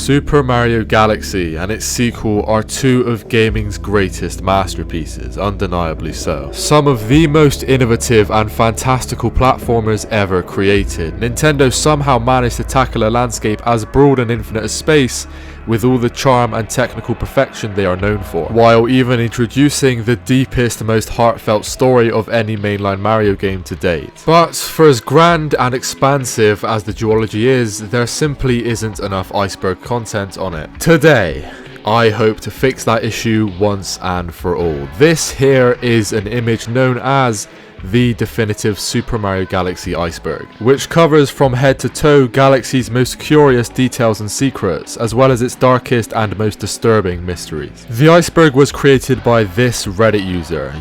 Super Mario Galaxy and its sequel are two of gaming's greatest masterpieces, undeniably so. Some of the most innovative and fantastical platformers ever created. Nintendo somehow managed to tackle a landscape as broad and infinite as space with all the charm and technical perfection they are known for, while even introducing the deepest, most heartfelt story of any mainline Mario game to date. But for as grand and expansive as the duology is, there simply isn't enough iceberg content on it. Today, I hope to fix that issue once and for all. This here is an image known as the definitive Super Mario Galaxy iceberg, which covers from head to toe Galaxy's most curious details and secrets, as well as its darkest and most disturbing mysteries. The iceberg was created by this Reddit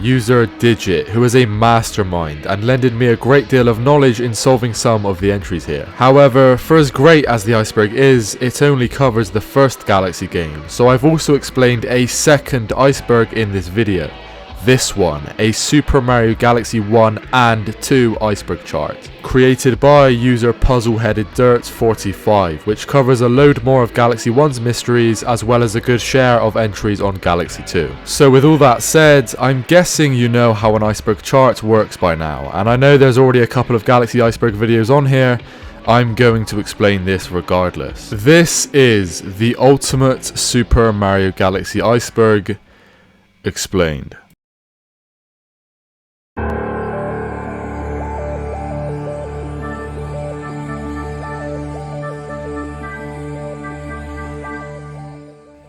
user Digit, who is a mastermind and lended me a great deal of knowledge in solving some of the entries here. However, for as great as the iceberg is, it only covers the first Galaxy game, so I've also explained a second iceberg in this video. This one, a Super Mario Galaxy 1 and 2 iceberg chart, created by user Puzzle-Headed Dirt 45, which covers a load more of Galaxy 1's mysteries as well as a good share of entries on Galaxy 2. So with all that said, I'm guessing you know how an iceberg chart works by now, and I know there's already a couple of Galaxy iceberg videos on here. I'm going to explain this regardless. This is the ultimate Super Mario Galaxy iceberg explained.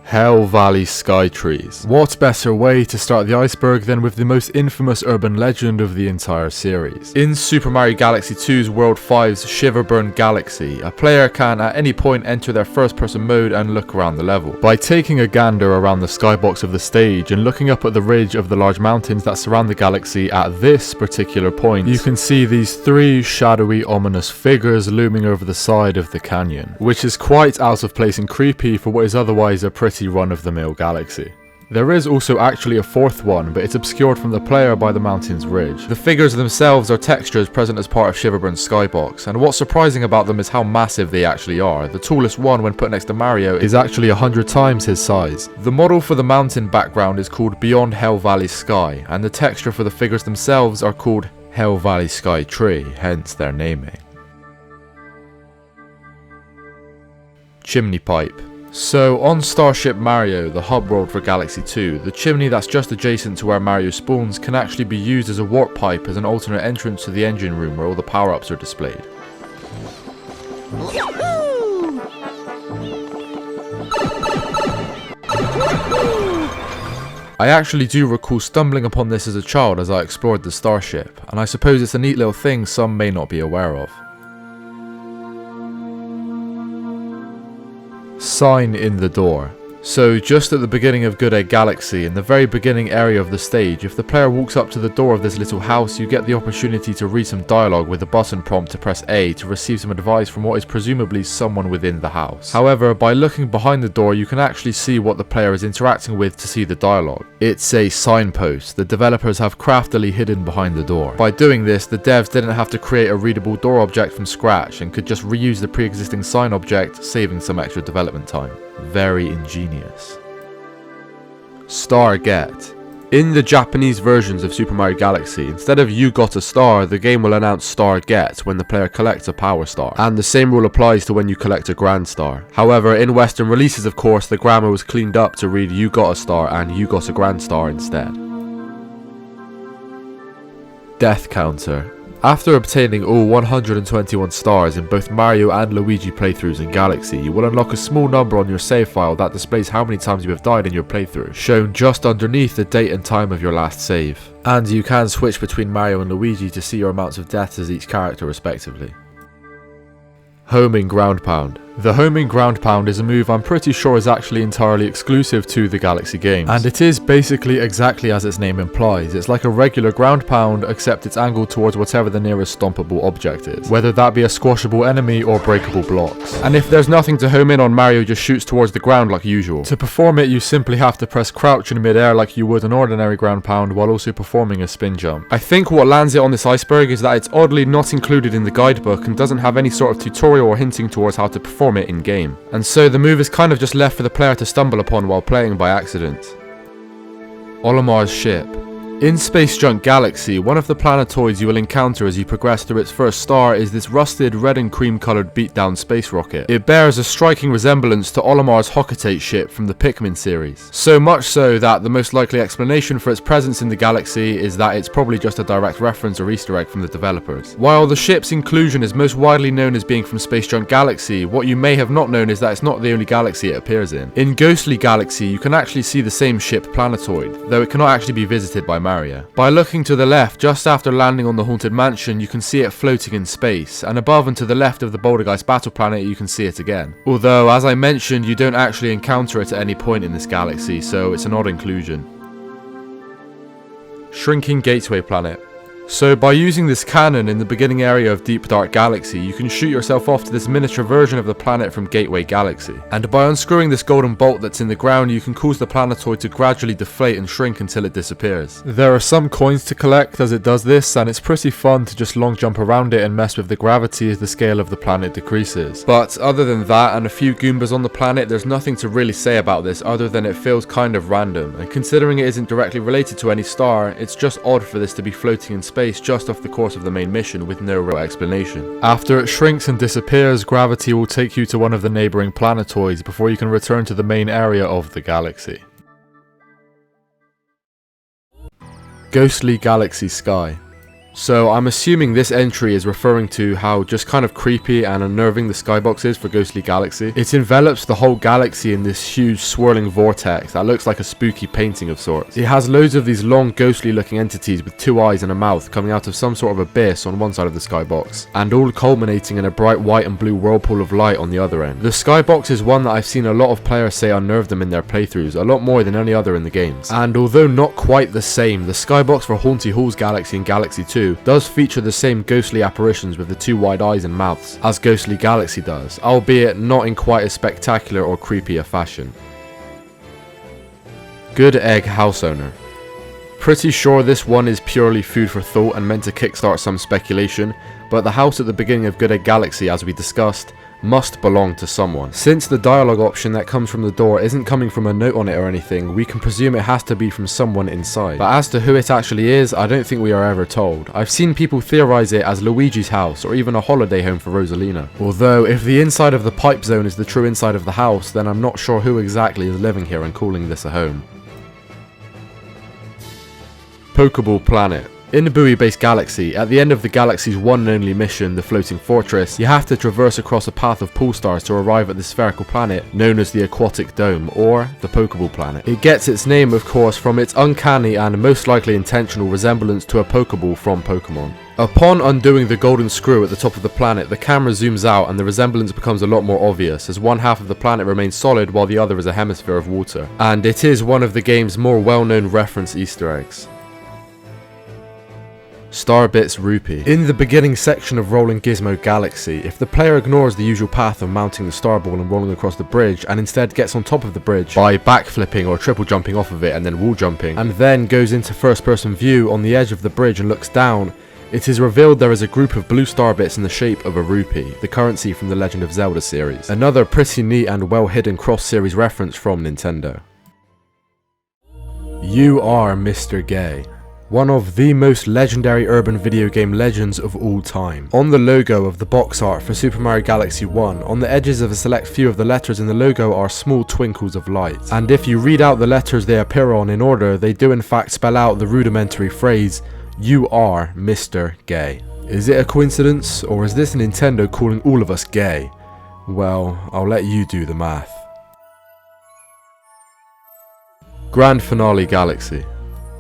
Hell Valley Sky Trees. What better way to start the iceberg than with the most infamous urban legend of the entire series? In Super Mario Galaxy 2's World 5's Shiverburn Galaxy, a player can at any point enter their first person mode and look around the level. By taking a gander around the skybox of the stage and looking up at the ridge of the large mountains that surround the galaxy at this particular point, you can see these three shadowy, ominous figures looming over the side of the canyon, which is quite out of place and creepy for what is otherwise a pretty run-of-the-mill galaxy. There is also actually a fourth one, but it's obscured from the player by the mountain's ridge. The figures themselves are textures present as part of Shiverburn's skybox, and what's surprising about them is how massive they actually are. The tallest one, when put next to Mario, is actually 100 times his size. The model for the mountain background is called Beyond Hell Valley Sky, and the texture for the figures themselves are called Hell Valley Sky Tree, hence their naming. Chimney Pipe. So, on Starship Mario, the hub world for Galaxy 2, the chimney that's just adjacent to where Mario spawns can actually be used as a warp pipe as an alternate entrance to the engine room where all the power-ups are displayed. I actually do recall stumbling upon this as a child as I explored the starship, and I suppose it's a neat little thing some may not be aware of. Sign in the door. So just at the beginning of Good Egg Galaxy, in the very beginning area of the stage, if the player walks up to the door of this little house, you get the opportunity to read some dialogue with a button prompt to press A to receive some advice from what is presumably someone within the house. However, by looking behind the door, you can actually see what the player is interacting with to see the dialogue. It's a signpost the developers have craftily hidden behind the door. By doing this, the devs didn't have to create a readable door object from scratch and could just reuse the pre-existing sign object, saving some extra development time. Very ingenious. Stargate. In the Japanese versions of Super Mario Galaxy, instead of "you got a star," the game will announce "star get" when the player collects a power star, and the same rule applies to when you collect a grand star. However, in Western releases of course, the grammar was cleaned up to read "you got a star" and "you got a grand star" instead. Death counter. After obtaining all 121 stars in both Mario and Luigi playthroughs in Galaxy, you will unlock a small number on your save file that displays how many times you have died in your playthrough, shown just underneath the date and time of your last save. And you can switch between Mario and Luigi to see your amounts of deaths as each character respectively. Homing ground pound. The homing ground pound is a move I'm pretty sure is actually entirely exclusive to the Galaxy games, and it is basically exactly as its name implies. It's like a regular ground pound, except it's angled towards whatever the nearest stompable object is, whether that be a squashable enemy or breakable blocks. And if there's nothing to home in on, Mario just shoots towards the ground like usual. To perform it, you simply have to press crouch in mid-air like you would an ordinary ground pound, while also performing a spin jump. I think what lands it on this iceberg is that it's oddly not included in the guidebook and doesn't have any sort of tutorial or hinting towards how to perform it in game, and so the move is kind of just left for the player to stumble upon while playing by accident. Olimar's ship. In Space Junk Galaxy, one of the planetoids you will encounter as you progress through its first star is this rusted red and cream coloured beatdown space rocket. It bears a striking resemblance to Olimar's Hocketate ship from the Pikmin series. So much so that the most likely explanation for its presence in the Galaxy is that it's probably just a direct reference or Easter egg from the developers. While the ship's inclusion is most widely known as being from Space Junk Galaxy, what you may have not known is that it's not the only galaxy it appears in. In Ghostly Galaxy, you can actually see the same ship planetoid, though it cannot actually be visited by Mario. By looking to the left, just after landing on the Haunted Mansion, you can see it floating in space, and above and to the left of the Bouldergeist battle planet you can see it again. Although, as I mentioned, you don't actually encounter it at any point in this galaxy, so it's an odd inclusion. Shrinking Gateway Planet. So by using this cannon in the beginning area of Deep Dark Galaxy, you can shoot yourself off to this miniature version of the planet from Gateway Galaxy. And by unscrewing this golden bolt that's in the ground, you can cause the planetoid to gradually deflate and shrink until it disappears. There are some coins to collect as it does this, and it's pretty fun to just long jump around it and mess with the gravity as the scale of the planet decreases. But other than that and a few Goombas on the planet, there's nothing to really say about this other than it feels kind of random, and considering it isn't directly related to any star, it's just odd for this to be floating in space just off the course of the main mission with no real explanation. After it shrinks and disappears, gravity will take you to one of the neighbouring planetoids before you can return to the main area of the galaxy. Ghostly Galaxy Sky. So I'm assuming this entry is referring to how just kind of creepy and unnerving the skybox is for Ghostly Galaxy. It envelops the whole galaxy in this huge swirling vortex that looks like a spooky painting of sorts. It has loads of these long ghostly looking entities with two eyes and a mouth coming out of some sort of abyss on one side of the skybox, and all culminating in a bright white and blue whirlpool of light on the other end. The skybox is one that I've seen a lot of players say unnerved them in their playthroughs, a lot more than any other in the games. And although not quite the same, the skybox for Haunty Hall's Galaxy and Galaxy 2 does feature the same ghostly apparitions with the two wide eyes and mouths as Ghostly Galaxy does, albeit not in quite as spectacular or creepy a fashion. Good Egg House Owner. Pretty sure this one is purely food for thought and meant to kickstart some speculation, but the house at the beginning of Good Egg Galaxy, as we discussed, must belong to someone. Since the dialogue option that comes from the door isn't coming from a note on it or anything, we can presume it has to be from someone inside. But as to who it actually is, I don't think we are ever told. I've seen people theorize it as Luigi's house or even a holiday home for Rosalina. Although, if the inside of the pipe zone is the true inside of the house, then I'm not sure who exactly is living here and calling this a home. Pokeball Planet. In Buoy-based Galaxy, at the end of the galaxy's one and only mission, the Floating Fortress, you have to traverse across a path of pool stars to arrive at the spherical planet known as the Aquatic Dome, or the Pokeball Planet. It gets its name, of course, from its uncanny and most likely intentional resemblance to a Pokeball from Pokemon. Upon undoing the golden screw at the top of the planet, the camera zooms out and the resemblance becomes a lot more obvious, as one half of the planet remains solid while the other is a hemisphere of water. And it is one of the game's more well-known reference Easter eggs. Starbits Rupee. In the beginning section of Rolling Gizmo Galaxy, if the player ignores the usual path of mounting the starball and rolling across the bridge, and instead gets on top of the bridge by backflipping or triple jumping off of it and then wall jumping, and then goes into first person view on the edge of the bridge and looks down, it is revealed there is a group of blue starbits in the shape of a rupee, the currency from the Legend of Zelda series. Another pretty neat and well hidden cross-series reference from Nintendo. You are Mr. Gay, one of the most legendary urban video game legends of all time. On the logo of the box art for Super Mario Galaxy 1, on the edges of a select few of the letters in the logo are small twinkles of light. And if you read out the letters they appear on in order, they do in fact spell out the rudimentary phrase, "You are Mr. Gay." Is it a coincidence, or is this Nintendo calling all of us gay? Well, I'll let you do the math. Grand Finale Galaxy.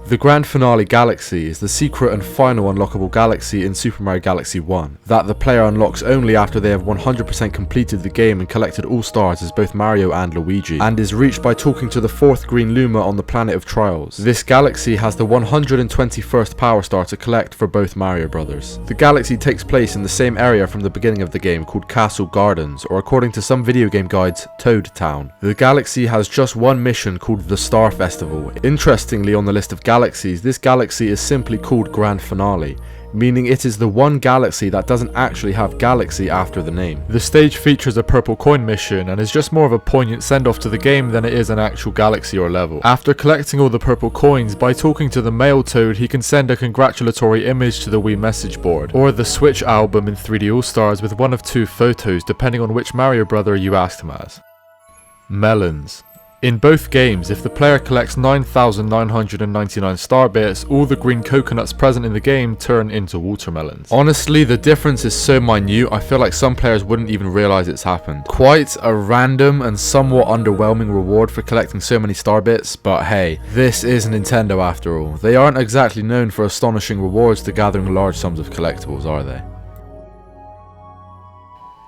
The Grand Finale Galaxy is the secret and final unlockable galaxy in Super Mario Galaxy 1, that the player unlocks only after they have 100% completed the game and collected all stars as both Mario and Luigi, and is reached by talking to the 4th green Luma on the planet of Trials. This galaxy has the 121st power star to collect for both Mario brothers. The galaxy takes place in the same area from the beginning of the game called Castle Gardens, or according to some video game guides, Toad Town. The galaxy has just one mission called the Star Festival. Interestingly, on the list of galaxies, this galaxy is simply called Grand Finale, meaning it is the one galaxy that doesn't actually have galaxy after the name. The stage features a purple coin mission and is just more of a poignant send-off to the game than it is an actual galaxy or level. After collecting all the purple coins, by talking to the male Toad, he can send a congratulatory image to the Wii message board, or the Switch album in 3D All-Stars with one of 2 photos depending on which Mario brother you asked him as. Melons. In both games, if the player collects 9,999 star bits, all the green coconuts present in the game turn into watermelons. Honestly, the difference is so minute, I feel like some players wouldn't even realise it's happened. Quite a random and somewhat underwhelming reward for collecting so many star bits, but hey, this is Nintendo after all. They aren't exactly known for astonishing rewards to gathering large sums of collectibles, are they?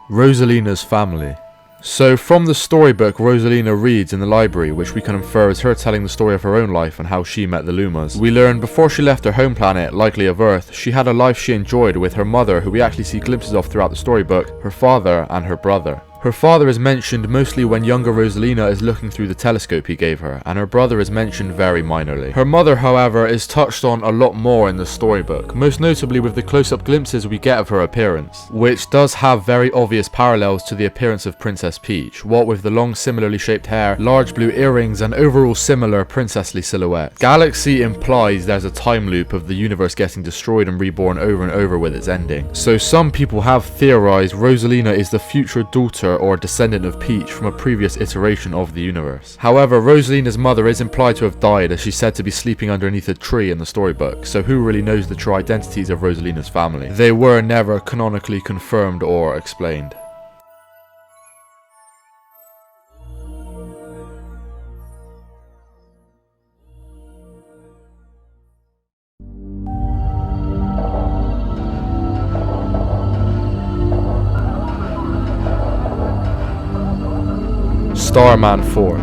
Rosalina's family. So from the storybook Rosalina reads in the library, which we can infer is her telling the story of her own life and how she met the Lumas, we learn before she left her home planet, likely of Earth, she had a life she enjoyed with her mother, who we actually see glimpses of throughout the storybook, her father and her brother. Her father is mentioned mostly when younger Rosalina is looking through the telescope he gave her, and her brother is mentioned very minorly. Her mother, however, is touched on a lot more in the storybook, most notably with the close-up glimpses we get of her appearance, which does have very obvious parallels to the appearance of Princess Peach, what with the long similarly shaped hair, large blue earrings, and overall similar princessly silhouette. Galaxy implies there's a time loop of the universe getting destroyed and reborn over and over with its ending. So some people have theorized Rosalina is the future daughter or descendant of Peach from a previous iteration of the universe. However, Rosalina's mother is implied to have died, as she's said to be sleeping underneath a tree in the storybook, so who really knows the true identities of Rosalina's family? They were never canonically confirmed or explained. Starman Fort.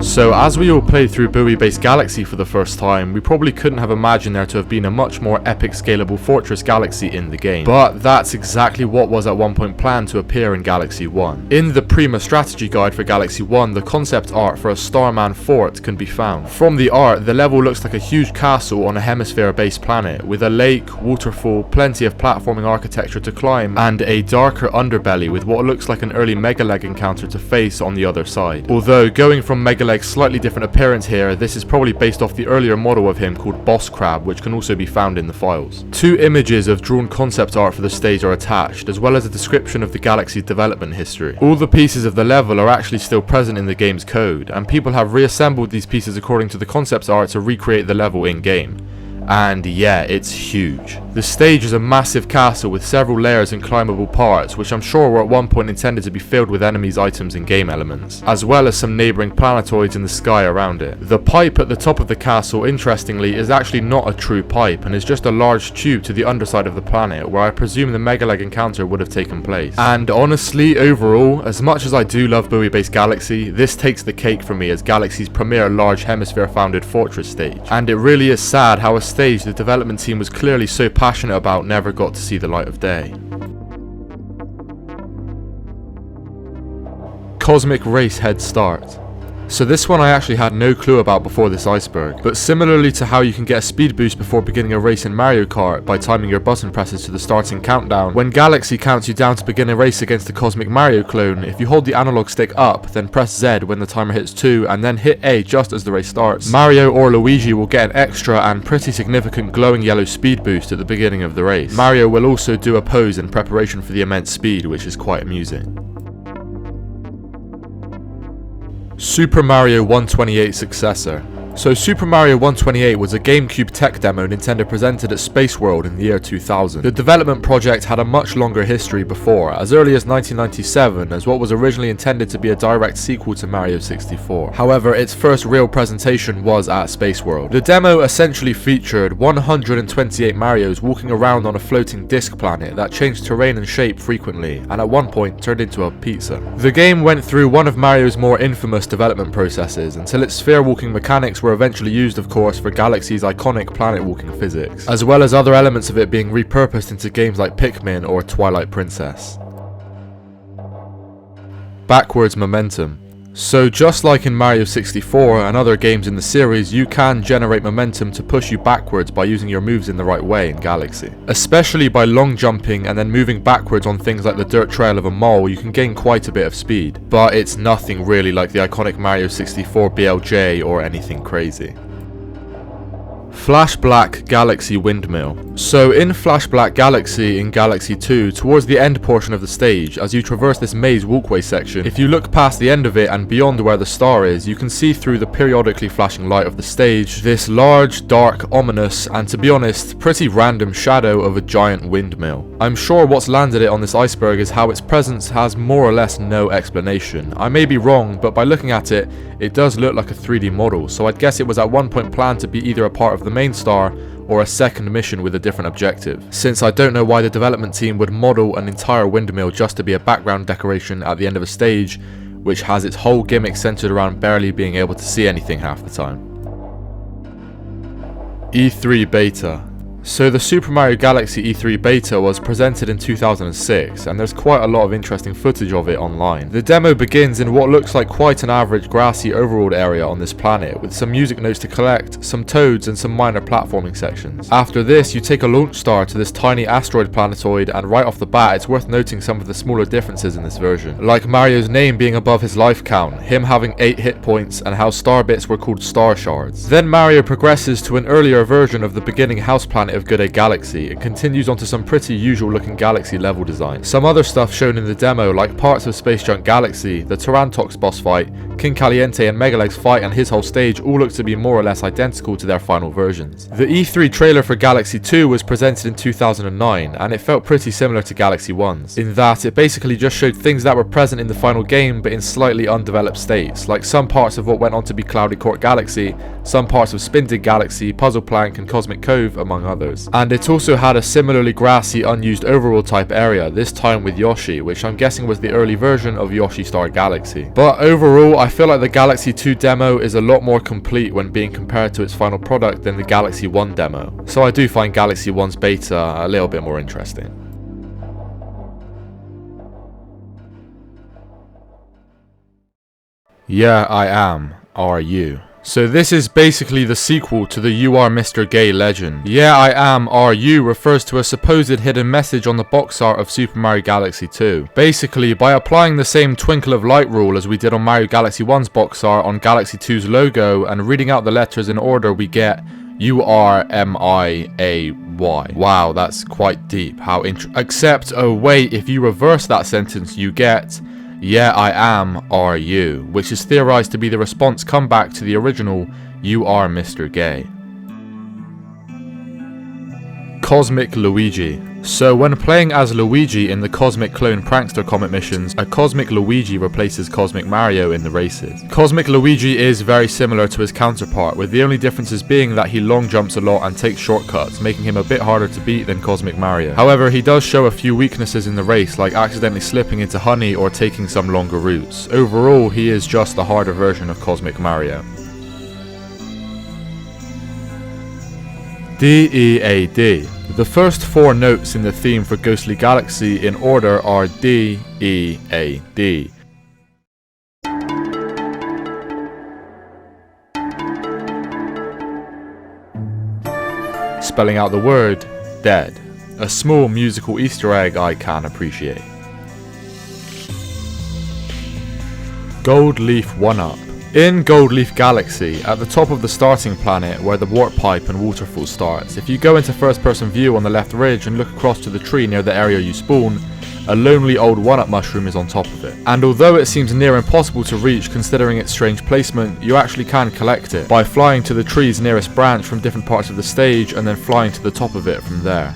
So as we all played through Buoy-based Galaxy for the first time, we probably couldn't have imagined there to have been a much more epic scalable fortress galaxy in the game. But that's exactly what was at one point planned to appear in Galaxy 1. In the Prima strategy guide for Galaxy 1, the concept art for a Starman Fort can be found. From the art, the level looks like a huge castle on a hemisphere-based planet, with a lake, waterfall, plenty of platforming architecture to climb, and a darker underbelly with what looks like an early Megaleg encounter to face on the other side. Although, going from Megaleg's slightly different appearance here, this is probably based off the earlier model of him called Boss Crab, which can also be found in the files. 2 images of drawn concept art for the stage are attached, as well as a description of the galaxy's development history. All the pieces of the level are actually still present in the game's code, and people have reassembled these pieces according to the concept art to recreate the level in-game. And yeah, it's huge. The stage is a massive castle with several layers and climbable parts, which I'm sure were at one point intended to be filled with enemies, items and game elements, as well as some neighbouring planetoids in the sky around it. The pipe at the top of the castle, interestingly, is actually not a true pipe and is just a large tube to the underside of the planet, where I presume the Megaleg encounter would have taken place. And honestly, overall, as much as I do love Buoy-based Galaxy, this takes the cake for me as Galaxy's premier large hemisphere founded fortress stage. And it really is sad how a stage the development team was clearly so passionate about never got to see the light of day. Cosmic Race Head Start. So this one I actually had no clue about before this iceberg, but similarly to how you can get a speed boost before beginning a race in Mario Kart by timing your button presses to the starting countdown, when Galaxy counts you down to begin a race against the Cosmic Mario clone, if you hold the analog stick up, then press Z when the timer hits 2, and then hit A just as the race starts, Mario or Luigi will get an extra and pretty significant glowing yellow speed boost at the beginning of the race. Mario will also do a pose in preparation for the immense speed, which is quite amusing. Super Mario 128 successor. So Super Mario 128 was a GameCube tech demo Nintendo presented at Space World in the year 2000. The development project had a much longer history before, as early as 1997, as what was originally intended to be a direct sequel to Mario 64. However, its first real presentation was at Space World. The demo essentially featured 128 Marios walking around on a floating disc planet that changed terrain and shape frequently, and at one point turned into a pizza. The game went through one of Mario's more infamous development processes, until its sphere walking mechanics were eventually used, of course, for Galaxy's iconic planet-walking physics, as well as other elements of it being repurposed into games like Pikmin or Twilight Princess. Backwards momentum. So just like in Mario 64 and other games in the series, you can generate momentum to push you backwards by using your moves in the right way in Galaxy. Especially by long jumping and then moving backwards on things like the dirt trail of a mole, you can gain quite a bit of speed. But it's nothing really like the iconic Mario 64 BLJ or anything crazy. Flash Black Galaxy Windmill. So in Flash Black Galaxy in Galaxy 2, towards the end portion of the stage, as you traverse this maze walkway section, if you look past the end of it and beyond where the star is, you can see through the periodically flashing light of the stage this large, dark, ominous, and to be honest, pretty random shadow of a giant windmill. I'm sure what's landed it on this iceberg is how its presence has more or less no explanation. I may be wrong, but by looking at it, it does look like a 3D model, so I'd guess it was at one point planned to be either a part of the main star or a second mission with a different objective, since I don't know why the development team would model an entire windmill just to be a background decoration at the end of a stage which has its whole gimmick centered around barely being able to see anything half the time. E3 Beta. So the Super Mario Galaxy E3 Beta was presented in 2006, and there's quite a lot of interesting footage of it online. The demo begins in what looks like quite an average grassy overworld area on this planet, with some music notes to collect, some toads and some minor platforming sections. After this, you take a launch star to this tiny asteroid planetoid, and right off the bat it's worth noting some of the smaller differences in this version, like Mario's name being above his life count, him having 8 hit points, and how star bits were called star shards. Then Mario progresses to an earlier version of the beginning house planet of Good Day Galaxy and continues onto some pretty usual looking Galaxy level design. Some other stuff shown in the demo, like parts of Space Junk Galaxy, the Tarantox boss fight, King Caliente and Megaleg's fight and his whole stage all look to be more or less identical to their final versions. The E3 trailer for Galaxy 2 was presented in 2009, and it felt pretty similar to Galaxy 1's, in that it basically just showed things that were present in the final game but in slightly undeveloped states, like some parts of what went on to be Cloudy Court Galaxy, some parts of Spin Dig Galaxy, Puzzle Plank and Cosmic Cove, among others. And it also had a similarly grassy, unused overworld type area, this time with Yoshi, which I'm guessing was the early version of Yoshi Star Galaxy. But overall, I feel like the Galaxy 2 demo is a lot more complete when being compared to its final product than the Galaxy 1 demo, so I do find Galaxy 1's beta a little bit more interesting. Yeah, I am. Are you? So this is basically the sequel to the You Are Mr. Gay legend. Yeah, I am, are you refers to a supposed hidden message on the box art of Super Mario Galaxy 2. Basically, by applying the same twinkle of light rule as we did on Mario Galaxy 1's box art on Galaxy 2's logo and reading out the letters in order, we get U-R-M-I-A-Y. Wow, that's quite deep. How except, oh wait, if you reverse that sentence, you get Yeah, I am, are you, which is theorized to be the response comeback to the original You Are Mr. Gay. Cosmic Luigi. So when playing as Luigi in the Cosmic Clone Prankster Comet missions, a Cosmic Luigi replaces Cosmic Mario in the races. Cosmic Luigi is very similar to his counterpart, with the only differences being that he long jumps a lot and takes shortcuts, making him a bit harder to beat than Cosmic Mario. However, he does show a few weaknesses in the race, like accidentally slipping into honey or taking some longer routes. Overall, he is just a harder version of Cosmic Mario. D-E-A-D. The first 4 notes in the theme for Ghostly Galaxy in order are D, E, A, D. spelling out the word dead. A small musical Easter egg I can appreciate. Gold Leaf 1-up. In Gold Leaf Galaxy, at the top of the starting planet where the warp pipe and waterfall starts, if you go into first person view on the left ridge and look across to the tree near the area you spawn, a lonely old 1-up mushroom is on top of it. And although it seems near impossible to reach considering its strange placement, you actually can collect it by flying to the tree's nearest branch from different parts of the stage and then flying to the top of it from there.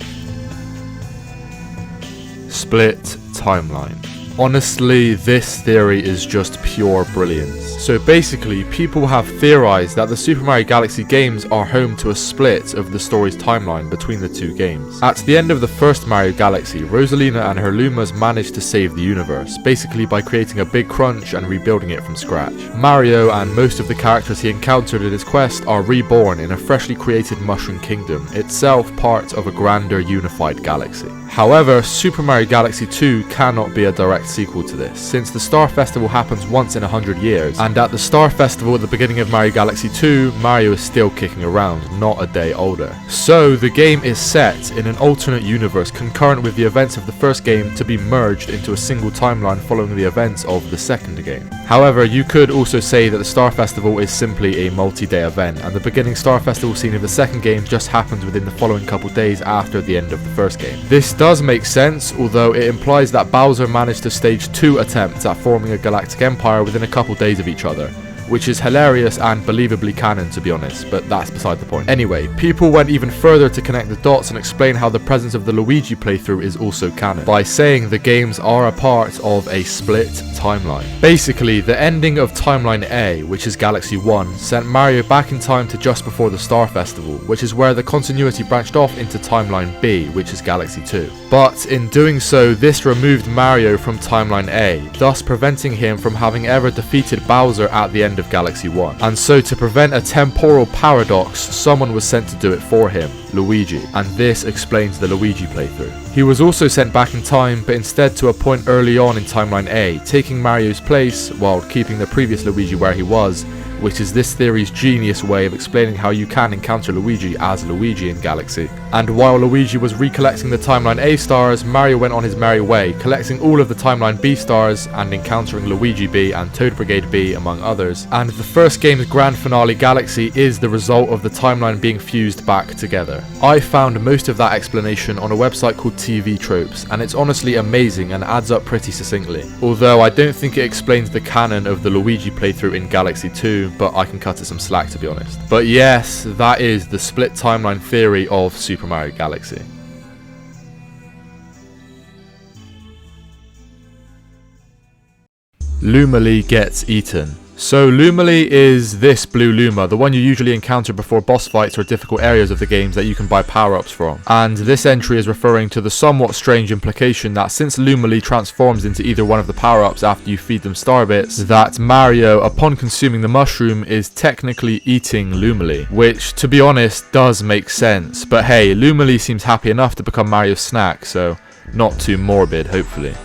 Split timeline. Honestly, this theory is just pure brilliance. So basically, people have theorized that the Super Mario Galaxy games are home to a split of the story's timeline between the two games. At the end of the first Mario Galaxy, Rosalina and her Lumas managed to save the universe, basically by creating a big crunch and rebuilding it from scratch. Mario and most of the characters he encountered in his quest are reborn in a freshly created Mushroom Kingdom, itself part of a grander unified galaxy. However, Super Mario Galaxy 2 cannot be a direct sequel to this, since the Star Festival happens once in 100 years, and at the Star Festival at the beginning of Mario Galaxy 2, Mario is still kicking around, not a day older. So the game is set in an alternate universe concurrent with the events of the first game to be merged into a single timeline following the events of the second game. However, you could also say that the Star Festival is simply a multi-day event, and the beginning Star Festival scene of the second game just happens within the following couple days after the end of the first game. This does make sense, although it implies that Bowser managed to stage 2 attempts at forming a galactic empire within a couple days of each other, which is hilarious and believably canon to be honest, but that's beside the point. Anyway, people went even further to connect the dots and explain how the presence of the Luigi playthrough is also canon, by saying the games are a part of a split timeline. Basically, the ending of Timeline A, which is Galaxy 1, sent Mario back in time to just before the Star Festival, which is where the continuity branched off into Timeline B, which is Galaxy 2. But in doing so, this removed Mario from Timeline A, thus preventing him from having ever defeated Bowser at the end of Galaxy 1. And so to prevent a temporal paradox, someone was sent to do it for him, Luigi, and this explains the Luigi playthrough. He was also sent back in time, but instead to a point early on in Timeline A, taking Mario's place while keeping the previous Luigi where he was, which is this theory's genius way of explaining how you can encounter Luigi as Luigi in Galaxy. And while Luigi was recollecting the Timeline A stars, Mario went on his merry way, collecting all of the Timeline B stars and encountering Luigi B and Toad Brigade B among others. And the first game's grand finale Galaxy is the result of the timeline being fused back together. I found most of that explanation on a website called TV Tropes, and it's honestly amazing and adds up pretty succinctly. Although I don't think it explains the canon of the Luigi playthrough in Galaxy 2, but I can cut it some slack to be honest. But yes, that is the split timeline theory of Super Mario Galaxy. Lumely gets eaten. So Lumely is this blue Luma, the one you usually encounter before boss fights or difficult areas of the games that you can buy power-ups from. And this entry is referring to the somewhat strange implication that since Lumely transforms into either one of the power-ups after you feed them star bits, that Mario, upon consuming the mushroom, is technically eating Lumely, which, to be honest, does make sense. But hey, Lumely seems happy enough to become Mario's snack, so not too morbid, hopefully.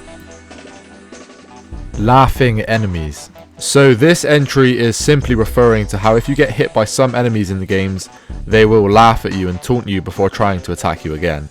Laughing enemies. So this entry is simply referring to how if you get hit by some enemies in the games, they will laugh at you and taunt you before trying to attack you again.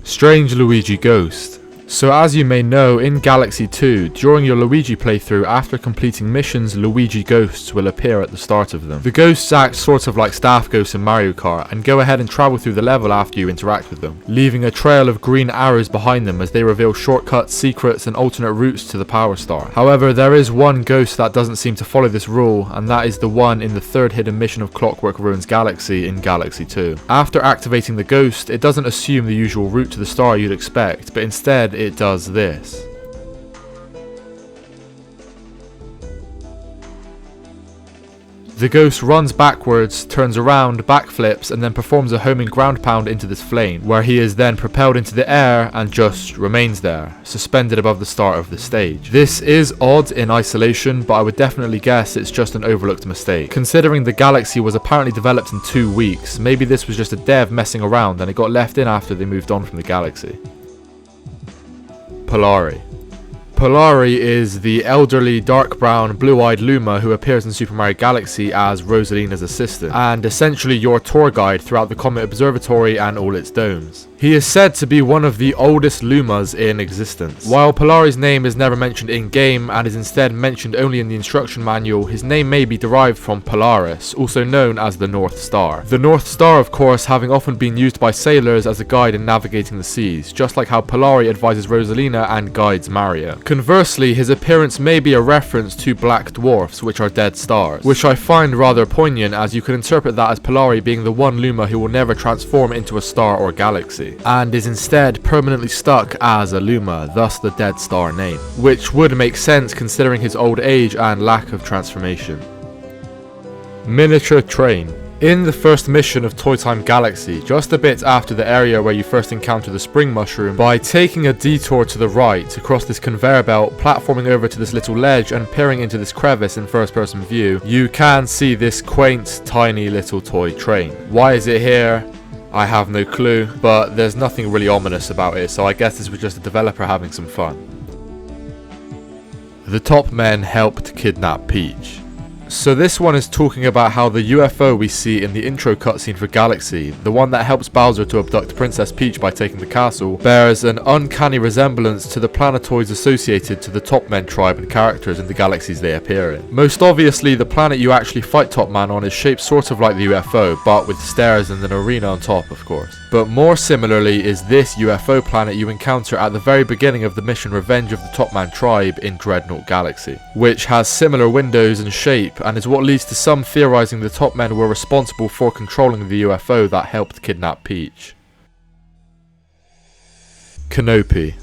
Strange Luigi Ghost. So as you may know, in Galaxy 2, during your Luigi playthrough, after completing missions, Luigi ghosts will appear at the start of them. The ghosts act sort of like staff ghosts in Mario Kart, and go ahead and travel through the level after you interact with them, leaving a trail of green arrows behind them as they reveal shortcuts, secrets, and alternate routes to the Power Star. However, there is one ghost that doesn't seem to follow this rule, and that is the one in the third hidden mission of Clockwork Ruins Galaxy in Galaxy 2. After activating the ghost, it doesn't assume the usual route to the star you'd expect, but instead it does this. The ghost runs backwards, turns around, backflips, and then performs a homing ground pound into this flame, where he is then propelled into the air and just remains there, suspended above the start of the stage. This is odd in isolation, but I would definitely guess it's just an overlooked mistake. Considering the Galaxy was apparently developed in 2 weeks, maybe this was just a dev messing around and it got left in after they moved on from the Galaxy. Polari. Polari is the elderly, dark brown, blue-eyed Luma who appears in Super Mario Galaxy as Rosalina's assistant, and essentially your tour guide throughout the Comet Observatory and all its domes. He is said to be one of the oldest Lumas in existence. While Polari's name is never mentioned in-game and is instead mentioned only in the instruction manual, his name may be derived from Polaris, also known as the North Star. The North Star, of course, having often been used by sailors as a guide in navigating the seas, just like how Polari advises Rosalina and guides Mario. Conversely, his appearance may be a reference to black dwarfs, which are dead stars, which I find rather poignant, as you can interpret that as Polari being the one Luma who will never transform into a star or galaxy, and is instead permanently stuck as a Luma, thus the dead star name, which would make sense considering his old age and lack of transformation. Miniature train. In the first mission of Toy Time Galaxy, just a bit after the area where you first encounter the spring mushroom, by taking a detour to the right across this conveyor belt, platforming over to this little ledge and peering into this crevice in first person view, you can see this quaint, tiny little toy train. Why is it here? I have no clue, but there's nothing really ominous about it, so I guess this was just a developer having some fun. The top men helped kidnap Peach. So this one is talking about how the UFO we see in the intro cutscene for Galaxy, the one that helps Bowser to abduct Princess Peach by taking the castle, bears an uncanny resemblance to the planetoids associated to the Top Men tribe and characters in the galaxies they appear in. Most obviously, the planet you actually fight Top Man on is shaped sort of like the UFO, but with stairs and an arena on top, of course. But more similarly is this UFO planet you encounter at the very beginning of the mission Revenge of the Top Man tribe in Dreadnought Galaxy, which has similar windows and shape, and is what leads to some theorizing the Top Men were responsible for controlling the UFO that helped kidnap Peach. Canopy.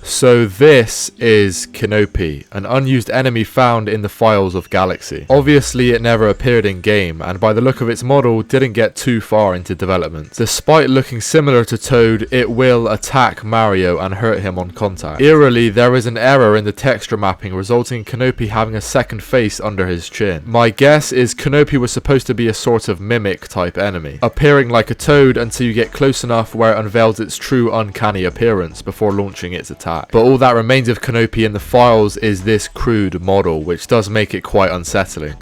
So this is Canopy, an unused enemy found in the files of Galaxy. Obviously it never appeared in game, and by the look of its model didn't get too far into development. Despite looking similar to Toad, it will attack Mario and hurt him on contact. Eerily, there is an error in the texture mapping, resulting in Canopy having a second face under his chin. My guess is Canopy was supposed to be a sort of mimic type enemy, appearing like a Toad until you get close enough where it unveils its true uncanny appearance before launching its attack. But all that remains of Canopy in the files is this crude model, which does make it quite unsettling.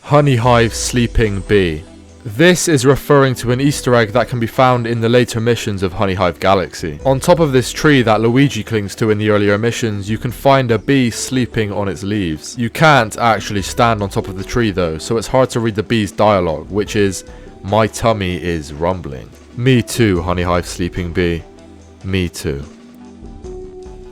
Honey Hive Sleeping Bee. This is referring to an Easter egg that can be found in the later missions of Honey Hive Galaxy. On top of this tree that Luigi clings to in the earlier missions, you can find a bee sleeping on its leaves. You can't actually stand on top of the tree though, so it's hard to read the bee's dialogue, which is, "My tummy is rumbling." Me too, Honey Hive Sleeping Bee. Me too.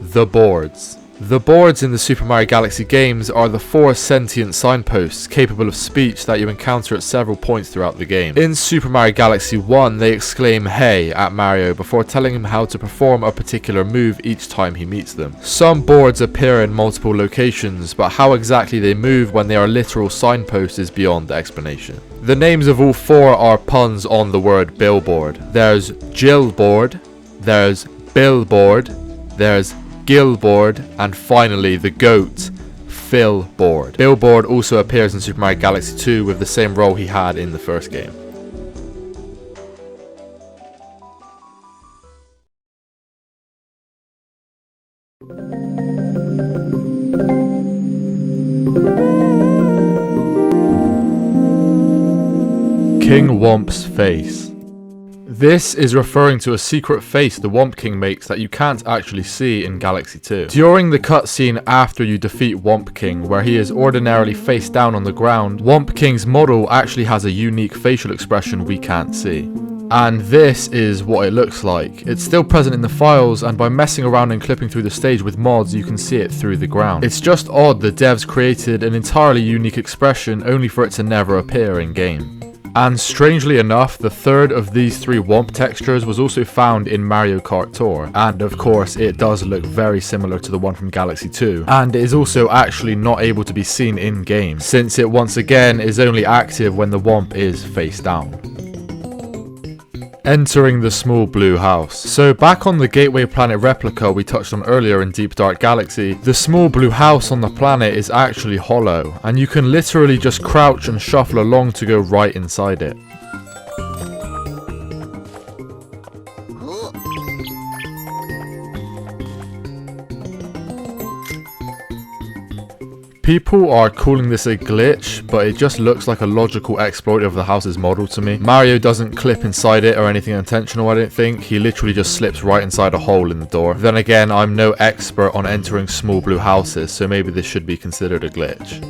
The boards. The boards in the Super Mario Galaxy games are the 4 sentient signposts capable of speech that you encounter at several points throughout the game. In Super Mario Galaxy 1, they exclaim "Hey" at Mario before telling him how to perform a particular move each time he meets them. Some boards appear in multiple locations, but how exactly they move when they are literal signposts is beyond explanation. The names of all 4 are puns on the word billboard. There's Jillboard, there's Billboard, there's Gilboard, and finally the GOAT, Philboard. Billboard also appears in Super Mario Galaxy 2 with the same role he had in the first game. King Womp's face. This is referring to a secret face the Womp King makes that you can't actually see in Galaxy 2. During the cutscene after you defeat Womp King, where he is ordinarily face down on the ground, Womp King's model actually has a unique facial expression we can't see. And this is what it looks like. It's still present in the files, and by messing around and clipping through the stage with mods, you can see it through the ground. It's just odd the devs created an entirely unique expression only for it to never appear in game. And strangely enough, the third of these 3 Womp textures was also found in Mario Kart Tour, and of course it does look very similar to the one from Galaxy 2, and is also actually not able to be seen in game, since it once again is only active when the Womp is face down. Entering the small blue house. So back on the Gateway Planet replica we touched on earlier in Deep Dark Galaxy, the small blue house on the planet is actually hollow, and you can literally just crouch and shuffle along to go right inside it. People are calling this a glitch, but it just looks like a logical exploit of the house's model to me. Mario doesn't clip inside it or anything intentional, I don't think. He literally just slips right inside a hole in the door. Then again, I'm no expert on entering small blue houses, so maybe this should be considered a glitch.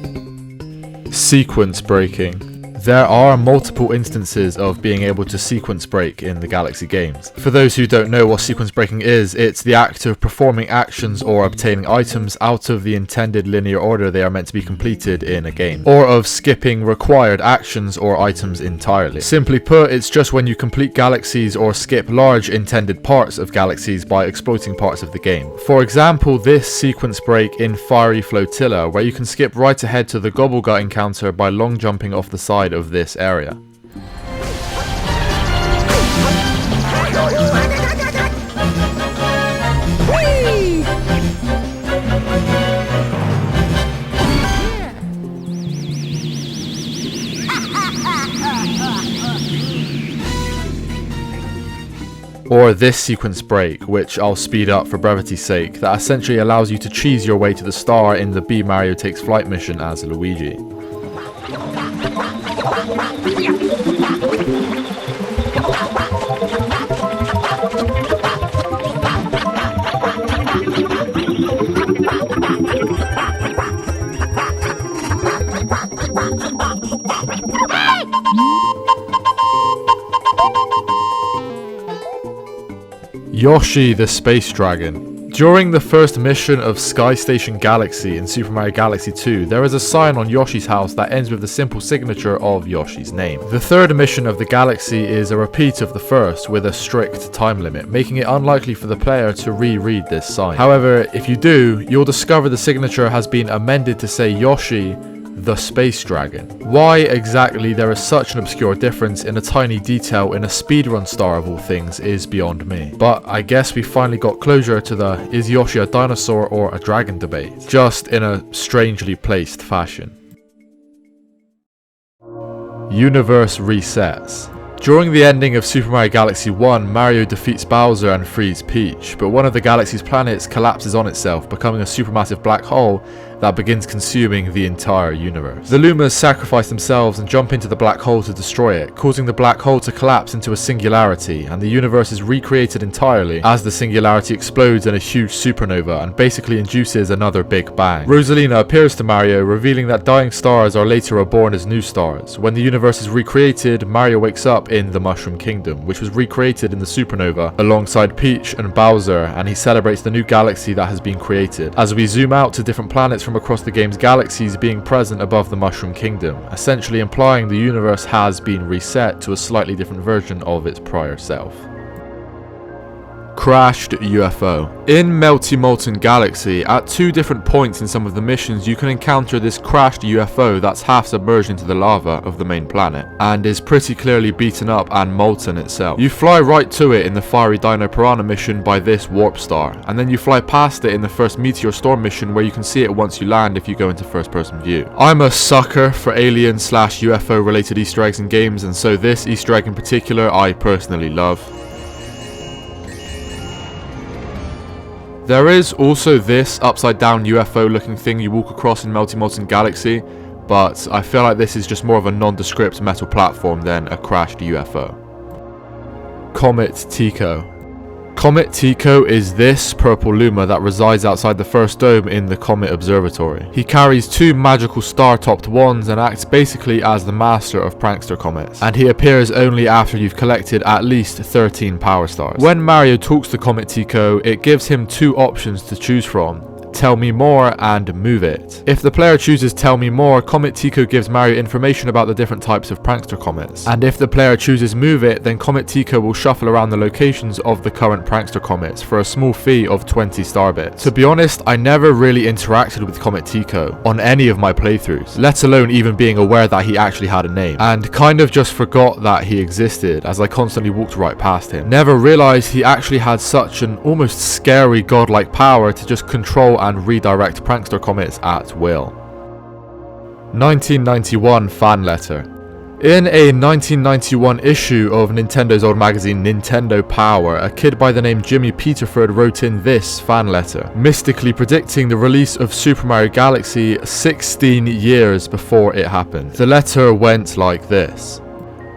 Sequence breaking. There are multiple instances of being able to sequence break in the Galaxy games. For those who don't know what sequence breaking is, it's the act of performing actions or obtaining items out of the intended linear order they are meant to be completed in a game, or of skipping required actions or items entirely. Simply put, it's just when you complete Galaxies or skip large intended parts of Galaxies by exploiting parts of the game. For example, this sequence break in Fiery Flotilla, where you can skip right ahead to the Gobblegut encounter by long jumping off the side of this area. Or this sequence break, which I'll speed up for brevity's sake, that essentially allows you to cheese your way to the star in the B Mario Takes Flight mission as Luigi. Yoshi the Space Dragon. During the first mission of Sky Station Galaxy in Super Mario Galaxy 2, there is a sign on Yoshi's house that ends with the simple signature of Yoshi's name. The third mission of the Galaxy is a repeat of the first with a strict time limit, making it unlikely for the player to reread this sign. However, if you do, you'll discover the signature has been amended to say Yoshi the Space Dragon. Why exactly there is such an obscure difference in a tiny detail in a speedrun star of all things is beyond me. But I guess we finally got closure to the is Yoshi a dinosaur or a dragon debate, just in a strangely placed fashion. Universe resets. During the ending of Super Mario Galaxy 1, Mario defeats Bowser and frees Peach, but one of the Galaxy's planets collapses on itself, becoming a supermassive black hole that begins consuming the entire universe. The Lumas sacrifice themselves and jump into the black hole to destroy it, causing the black hole to collapse into a singularity, and the universe is recreated entirely as the singularity explodes in a huge supernova and basically induces another big bang. Rosalina appears to Mario, revealing that dying stars are later reborn as new stars. When the universe is recreated, Mario wakes up in the Mushroom Kingdom, which was recreated in the supernova alongside Peach and Bowser, and he celebrates the new galaxy that has been created. As we zoom out to different planets from across the game's galaxies being present above the Mushroom Kingdom, essentially implying the universe has been reset to a slightly different version of its prior self. Crashed UFO. In Melty Molten Galaxy, at two different points in some of the missions, you can encounter this crashed UFO that's half submerged into the lava of the main planet, and is pretty clearly beaten up and molten itself. You fly right to it in the Fiery Dino Piranha mission by this warp star, and then you fly past it in the first Meteor Storm mission where you can see it once you land if you go into first person view. I'm a sucker for alien / UFO related Easter eggs in games, and so this Easter egg in particular I personally love. There is also this upside down UFO looking thing you walk across in Melty Molten Galaxy, but I feel like this is just more of a nondescript metal platform than a crashed UFO. Comet Tico. Comet Tico is this purple Luma that resides outside the first dome in the Comet Observatory. He carries two magical star-topped wands and acts basically as the master of prankster comets, and he appears only after you've collected at least 13 power stars. When Mario talks to Comet Tico, it gives him two options to choose from: Tell Me More and Move It. If the player chooses Tell Me More, Comet Tico gives Mario information about the different types of prankster comets. And if the player chooses Move It, then Comet Tico will shuffle around the locations of the current prankster comets for a small fee of 20 star bits. To be honest, I never really interacted with Comet Tico on any of my playthroughs, let alone even being aware that he actually had a name, and kind of just forgot that he existed as I constantly walked right past him. Never realized he actually had such an almost scary godlike power to just control and redirect prankster comets at will. 1991 fan letter. In a 1991 issue of Nintendo's old magazine Nintendo Power, a kid by the name Jimmy Peterford wrote in this fan letter, mystically predicting the release of Super Mario Galaxy 16 years before it happened. The letter went like this.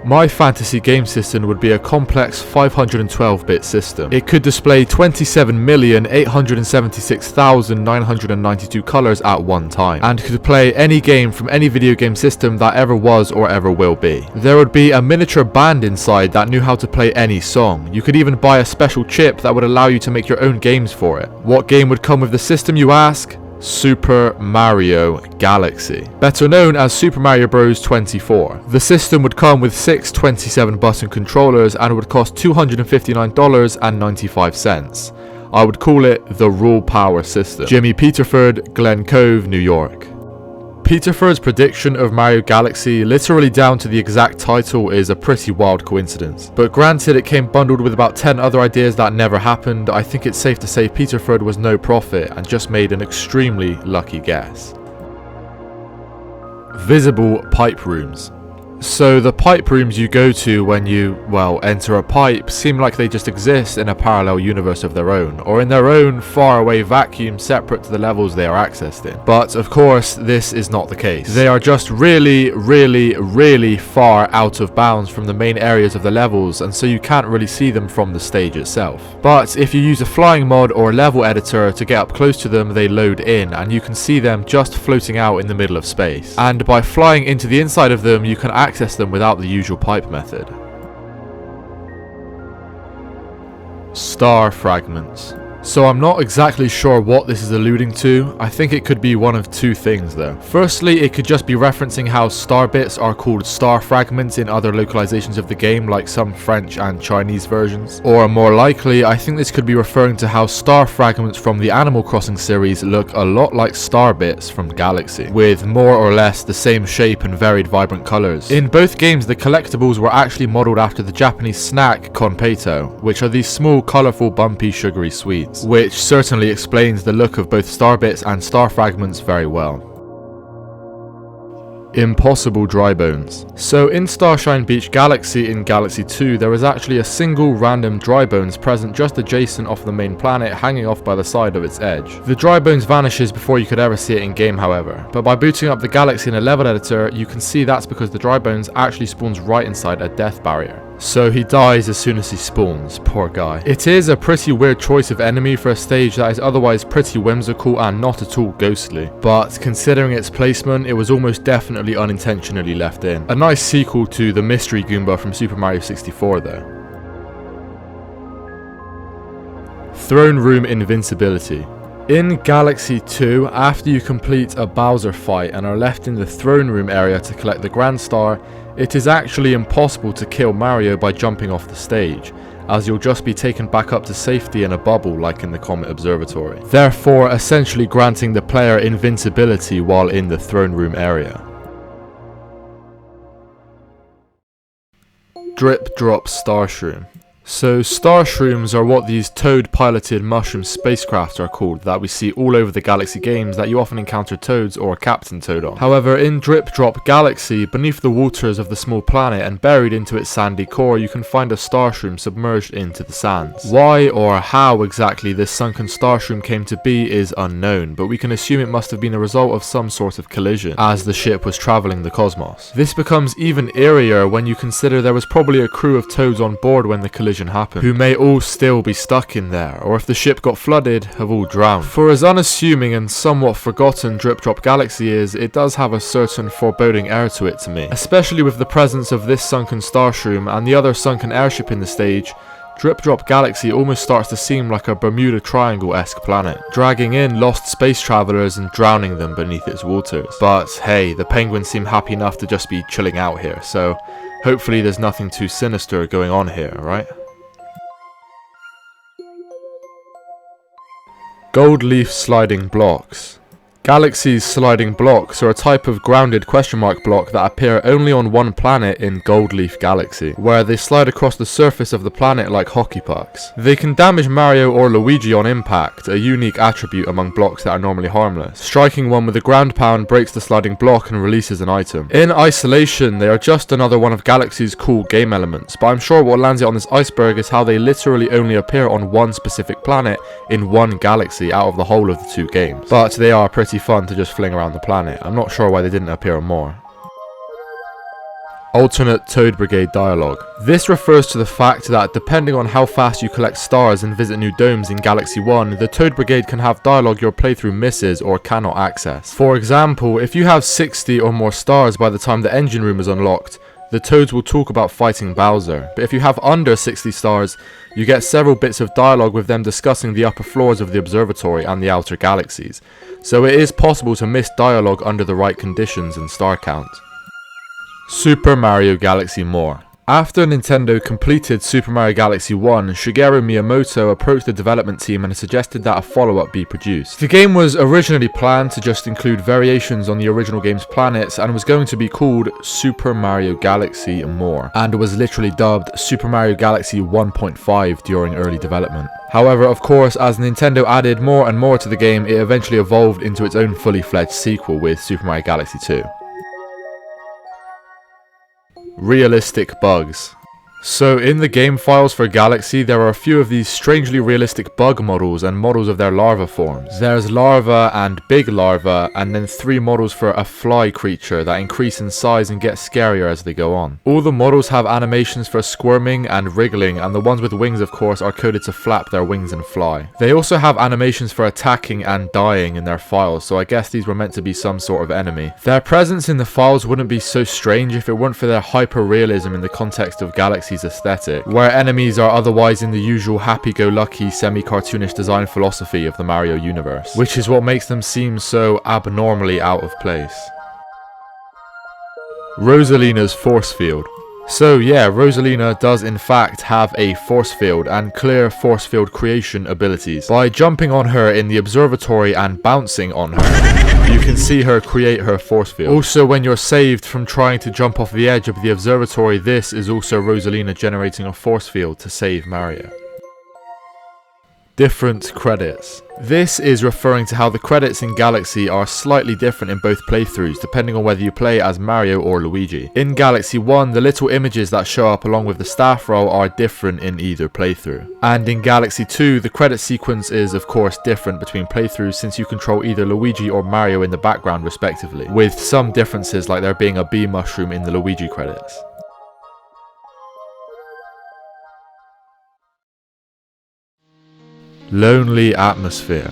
My fantasy game system would be a complex 512-bit system. It could display 27,876,992 colors at one time, and could play any game from any video game system that ever was or ever will be. There would be a miniature band inside that knew how to play any song. You could even buy a special chip that would allow you to make your own games for it. What game would come with the system, you ask? Super Mario Galaxy, better known as Super Mario Bros. 24. The system would come with 6 27-button controllers and would cost $259.95. I would call it the Raw Power System. Jimmy Peterford, Glen Cove, New York. Peterford's prediction of Mario Galaxy, literally down to the exact title, is a pretty wild coincidence. But granted, it came bundled with about 10 other ideas that never happened. I think it's safe to say Peterford was no prophet and just made an extremely lucky guess. Visible pipe rooms. So the pipe rooms you go to when you, well, enter a pipe seem like they just exist in a parallel universe of their own, or in their own faraway vacuum separate to the levels they are accessed in. But of course, this is not the case. They are just really, really, really far out of bounds from the main areas of the levels, and so you can't really see them from the stage itself. But if you use a flying mod or level editor to get up close to them, they load in, and you can see them just floating out in the middle of space. And by flying into the inside of them, you can access them without the usual pipe method. Star fragments. So I'm not exactly sure what this is alluding to. I think it could be one of two things though. Firstly, it could just be referencing how star bits are called star fragments in other localizations of the game, like some French and Chinese versions. Or more likely, I think this could be referring to how star fragments from the Animal Crossing series look a lot like star bits from Galaxy, with more or less the same shape and varied vibrant colors. In both games, the collectibles were actually modeled after the Japanese snack Konpeito, which are these small, colorful, bumpy, sugary sweets, which certainly explains the look of both star bits and star fragments very well. Impossible dry bones. So in Starshine Beach Galaxy in Galaxy 2, there is actually a single random dry bones present just adjacent off the main planet, hanging off by the side of its edge. The dry bones vanishes before you could ever see it in game, however, but by booting up the Galaxy in a level editor, you can see that's because the dry bones actually spawns right inside a death barrier. So he dies as soon as he spawns, poor guy. It is a pretty weird choice of enemy for a stage that is otherwise pretty whimsical and not at all ghostly, but considering its placement, it was almost definitely unintentionally left in. A nice sequel to the Mystery Goomba from Super Mario 64 though. Throne Room Invincibility. In Galaxy 2, after you complete a Bowser fight and are left in the throne room area to collect the Grand Star, it is actually impossible to kill Mario by jumping off the stage, as you'll just be taken back up to safety in a bubble like in the Comet Observatory, therefore essentially granting the player invincibility while in the throne room area. Drip Drop Starshroom. So Starshrooms are what these toad-piloted mushroom spacecraft are called that we see all over the Galaxy games that you often encounter Toads or Captain Toad on. However, in Drip Drop Galaxy, beneath the waters of the small planet and buried into its sandy core, you can find a Starshroom submerged into the sands. Why or how exactly this sunken Starshroom came to be is unknown, but we can assume it must have been a result of some sort of collision, as the ship was travelling the cosmos. This becomes even eerier when you consider there was probably a crew of Toads on board when the collision happened, who may all still be stuck in there, or if the ship got flooded, have all drowned. For as unassuming and somewhat forgotten Drip Drop Galaxy is, it does have a certain foreboding air to it to me, especially with the presence of this sunken Starshroom and the other sunken airship in the stage. Drip Drop Galaxy almost starts to seem like a Bermuda Triangle-esque planet, dragging in lost space travelers and drowning them beneath its waters. But hey, the penguins seem happy enough to just be chilling out here, so hopefully there's nothing too sinister going on here, right? Gold leaf sliding blocks. Galaxies sliding blocks are a type of grounded question mark block that appear only on one planet in Goldleaf Galaxy, where they slide across the surface of the planet like hockey pucks. They can damage Mario or Luigi on impact, a unique attribute among blocks that are normally harmless. Striking one with a ground pound breaks the sliding block and releases an item. In isolation, they are just another one of Galaxy's cool game elements, but I'm sure what lands it on this iceberg is how they literally only appear on one specific planet in one galaxy out of the whole of the two games. But they are pretty fun to just fling around the planet. I'm not sure why they didn't appear on more. Alternate Toad Brigade dialogue. This refers to the fact that depending on how fast you collect stars and visit new domes in Galaxy 1, the Toad Brigade can have dialogue your playthrough misses or cannot access. For example, if you have 60 or more stars by the time the engine room is unlocked, the Toads will talk about fighting Bowser, but if you have under 60 stars, you get several bits of dialogue with them discussing the upper floors of the observatory and the outer galaxies, so it is possible to miss dialogue under the right conditions and star count. Super Mario Galaxy More. After Nintendo completed Super Mario Galaxy 1, Shigeru Miyamoto approached the development team and suggested that a follow-up be produced. The game was originally planned to just include variations on the original game's planets and was going to be called Super Mario Galaxy More, and was literally dubbed Super Mario Galaxy 1.5 during early development. However, of course, as Nintendo added more and more to the game, it eventually evolved into its own fully fledged sequel with Super Mario Galaxy 2. Realistic bugs. So in the game files for Galaxy, there are a few of these strangely realistic bug models and models of their larva forms. There's larva and big larva, and then 3 models for a fly creature that increase in size and get scarier as they go on. All the models have animations for squirming and wriggling, and the ones with wings of course are coded to flap their wings and fly. They also have animations for attacking and dying in their files, so I guess these were meant to be some sort of enemy. Their presence in the files wouldn't be so strange if it weren't for their hyper-realism in the context of Galaxy's aesthetic, where enemies are otherwise in the usual happy-go-lucky semi-cartoonish design philosophy of the Mario universe, which is what makes them seem so abnormally out of place. Rosalina's force field. So yeah, Rosalina does in fact have a force field and clear force field creation abilities. By jumping on her in the observatory and bouncing on her, you can see her create her force field. Also, when you're saved from trying to jump off the edge of the observatory, this is also Rosalina generating a force field to save Mario. Different credits. This is referring to how the credits in Galaxy are slightly different in both playthroughs, depending on whether you play as Mario or Luigi. In Galaxy 1, the little images that show up along with the staff roll are different in either playthrough. And in Galaxy 2, the credit sequence is of course different between playthroughs, since you control either Luigi or Mario in the background respectively, with some differences like there being a bee mushroom in the Luigi credits. Lonely atmosphere.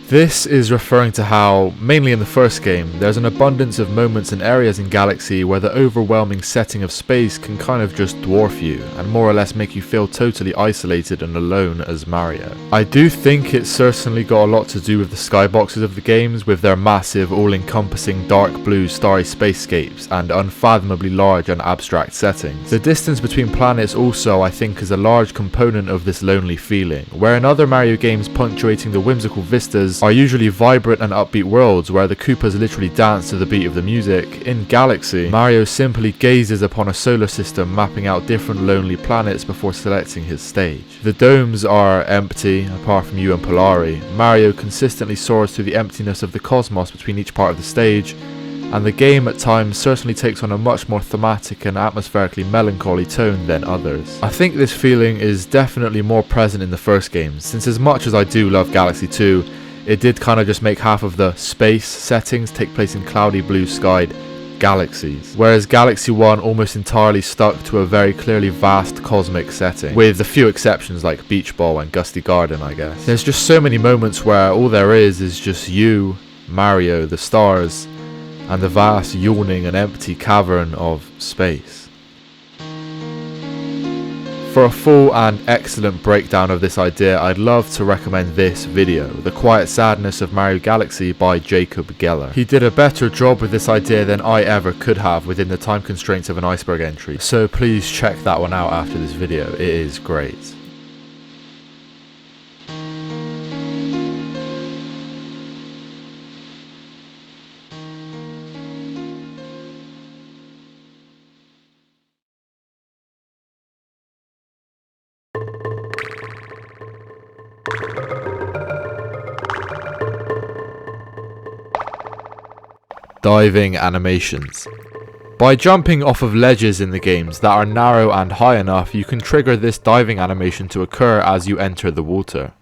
This is referring to how, mainly in the first game, there's an abundance of moments and areas in Galaxy where the overwhelming setting of space can kind of just dwarf you, and more or less make you feel totally isolated and alone as Mario. I do think it's certainly got a lot to do with the skyboxes of the games, with their massive, all-encompassing dark blue starry spacescapes and unfathomably large and abstract settings. The distance between planets also, I think, is a large component of this lonely feeling, where in other Mario games punctuating the whimsical vistas are usually vibrant and upbeat worlds where the Koopas literally dance to the beat of the music. In Galaxy, Mario simply gazes upon a solar system mapping out different lonely planets before selecting his stage. The domes are empty, apart from you and Polari. Mario consistently soars through the emptiness of the cosmos between each part of the stage, and the game at times certainly takes on a much more thematic and atmospherically melancholy tone than others. I think this feeling is definitely more present in the first game, since as much as I do love Galaxy 2, it did kind of just make half of the space settings take place in cloudy blue skied galaxies, whereas Galaxy 1 almost entirely stuck to a very clearly vast cosmic setting, with a few exceptions like Beach Ball and Gusty Garden, I guess. There's just so many moments where all there is just you, Mario, the stars, and the vast yawning and empty cavern of space. For a full and excellent breakdown of this idea, I'd love to recommend this video, The Quiet Sadness of Mario Galaxy by Jacob Geller. He did a better job with this idea than I ever could have within the time constraints of an iceberg entry, so please check that one out after this video, it is great. Diving animations. By jumping off of ledges in the games that are narrow and high enough, you can trigger this diving animation to occur as you enter the water.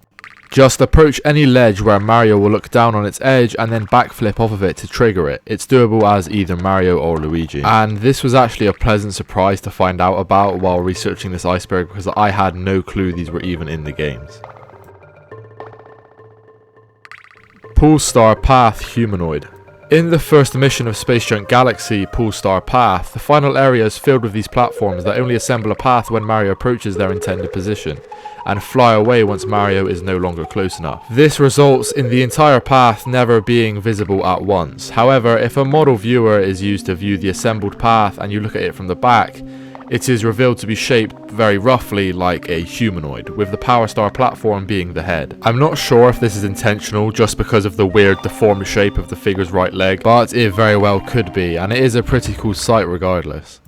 Just approach any ledge where Mario will look down on its edge and then backflip off of it to trigger it. It's doable as either Mario or Luigi. And this was actually a pleasant surprise to find out about while researching this iceberg, because I had no clue these were even in the games. Poolstar Path Humanoid. In the first mission of Space Junk Galaxy, Poolstar Path, the final area is filled with these platforms that only assemble a path when Mario approaches their intended position, and fly away once Mario is no longer close enough. This results in the entire path never being visible at once. However, if a model viewer is used to view the assembled path and you look at it from the back, it is revealed to be shaped very roughly like a humanoid, with the Power Star platform being the head. I'm not sure if this is intentional just because of the weird deformed shape of the figure's right leg, but it very well could be, and it is a pretty cool sight regardless.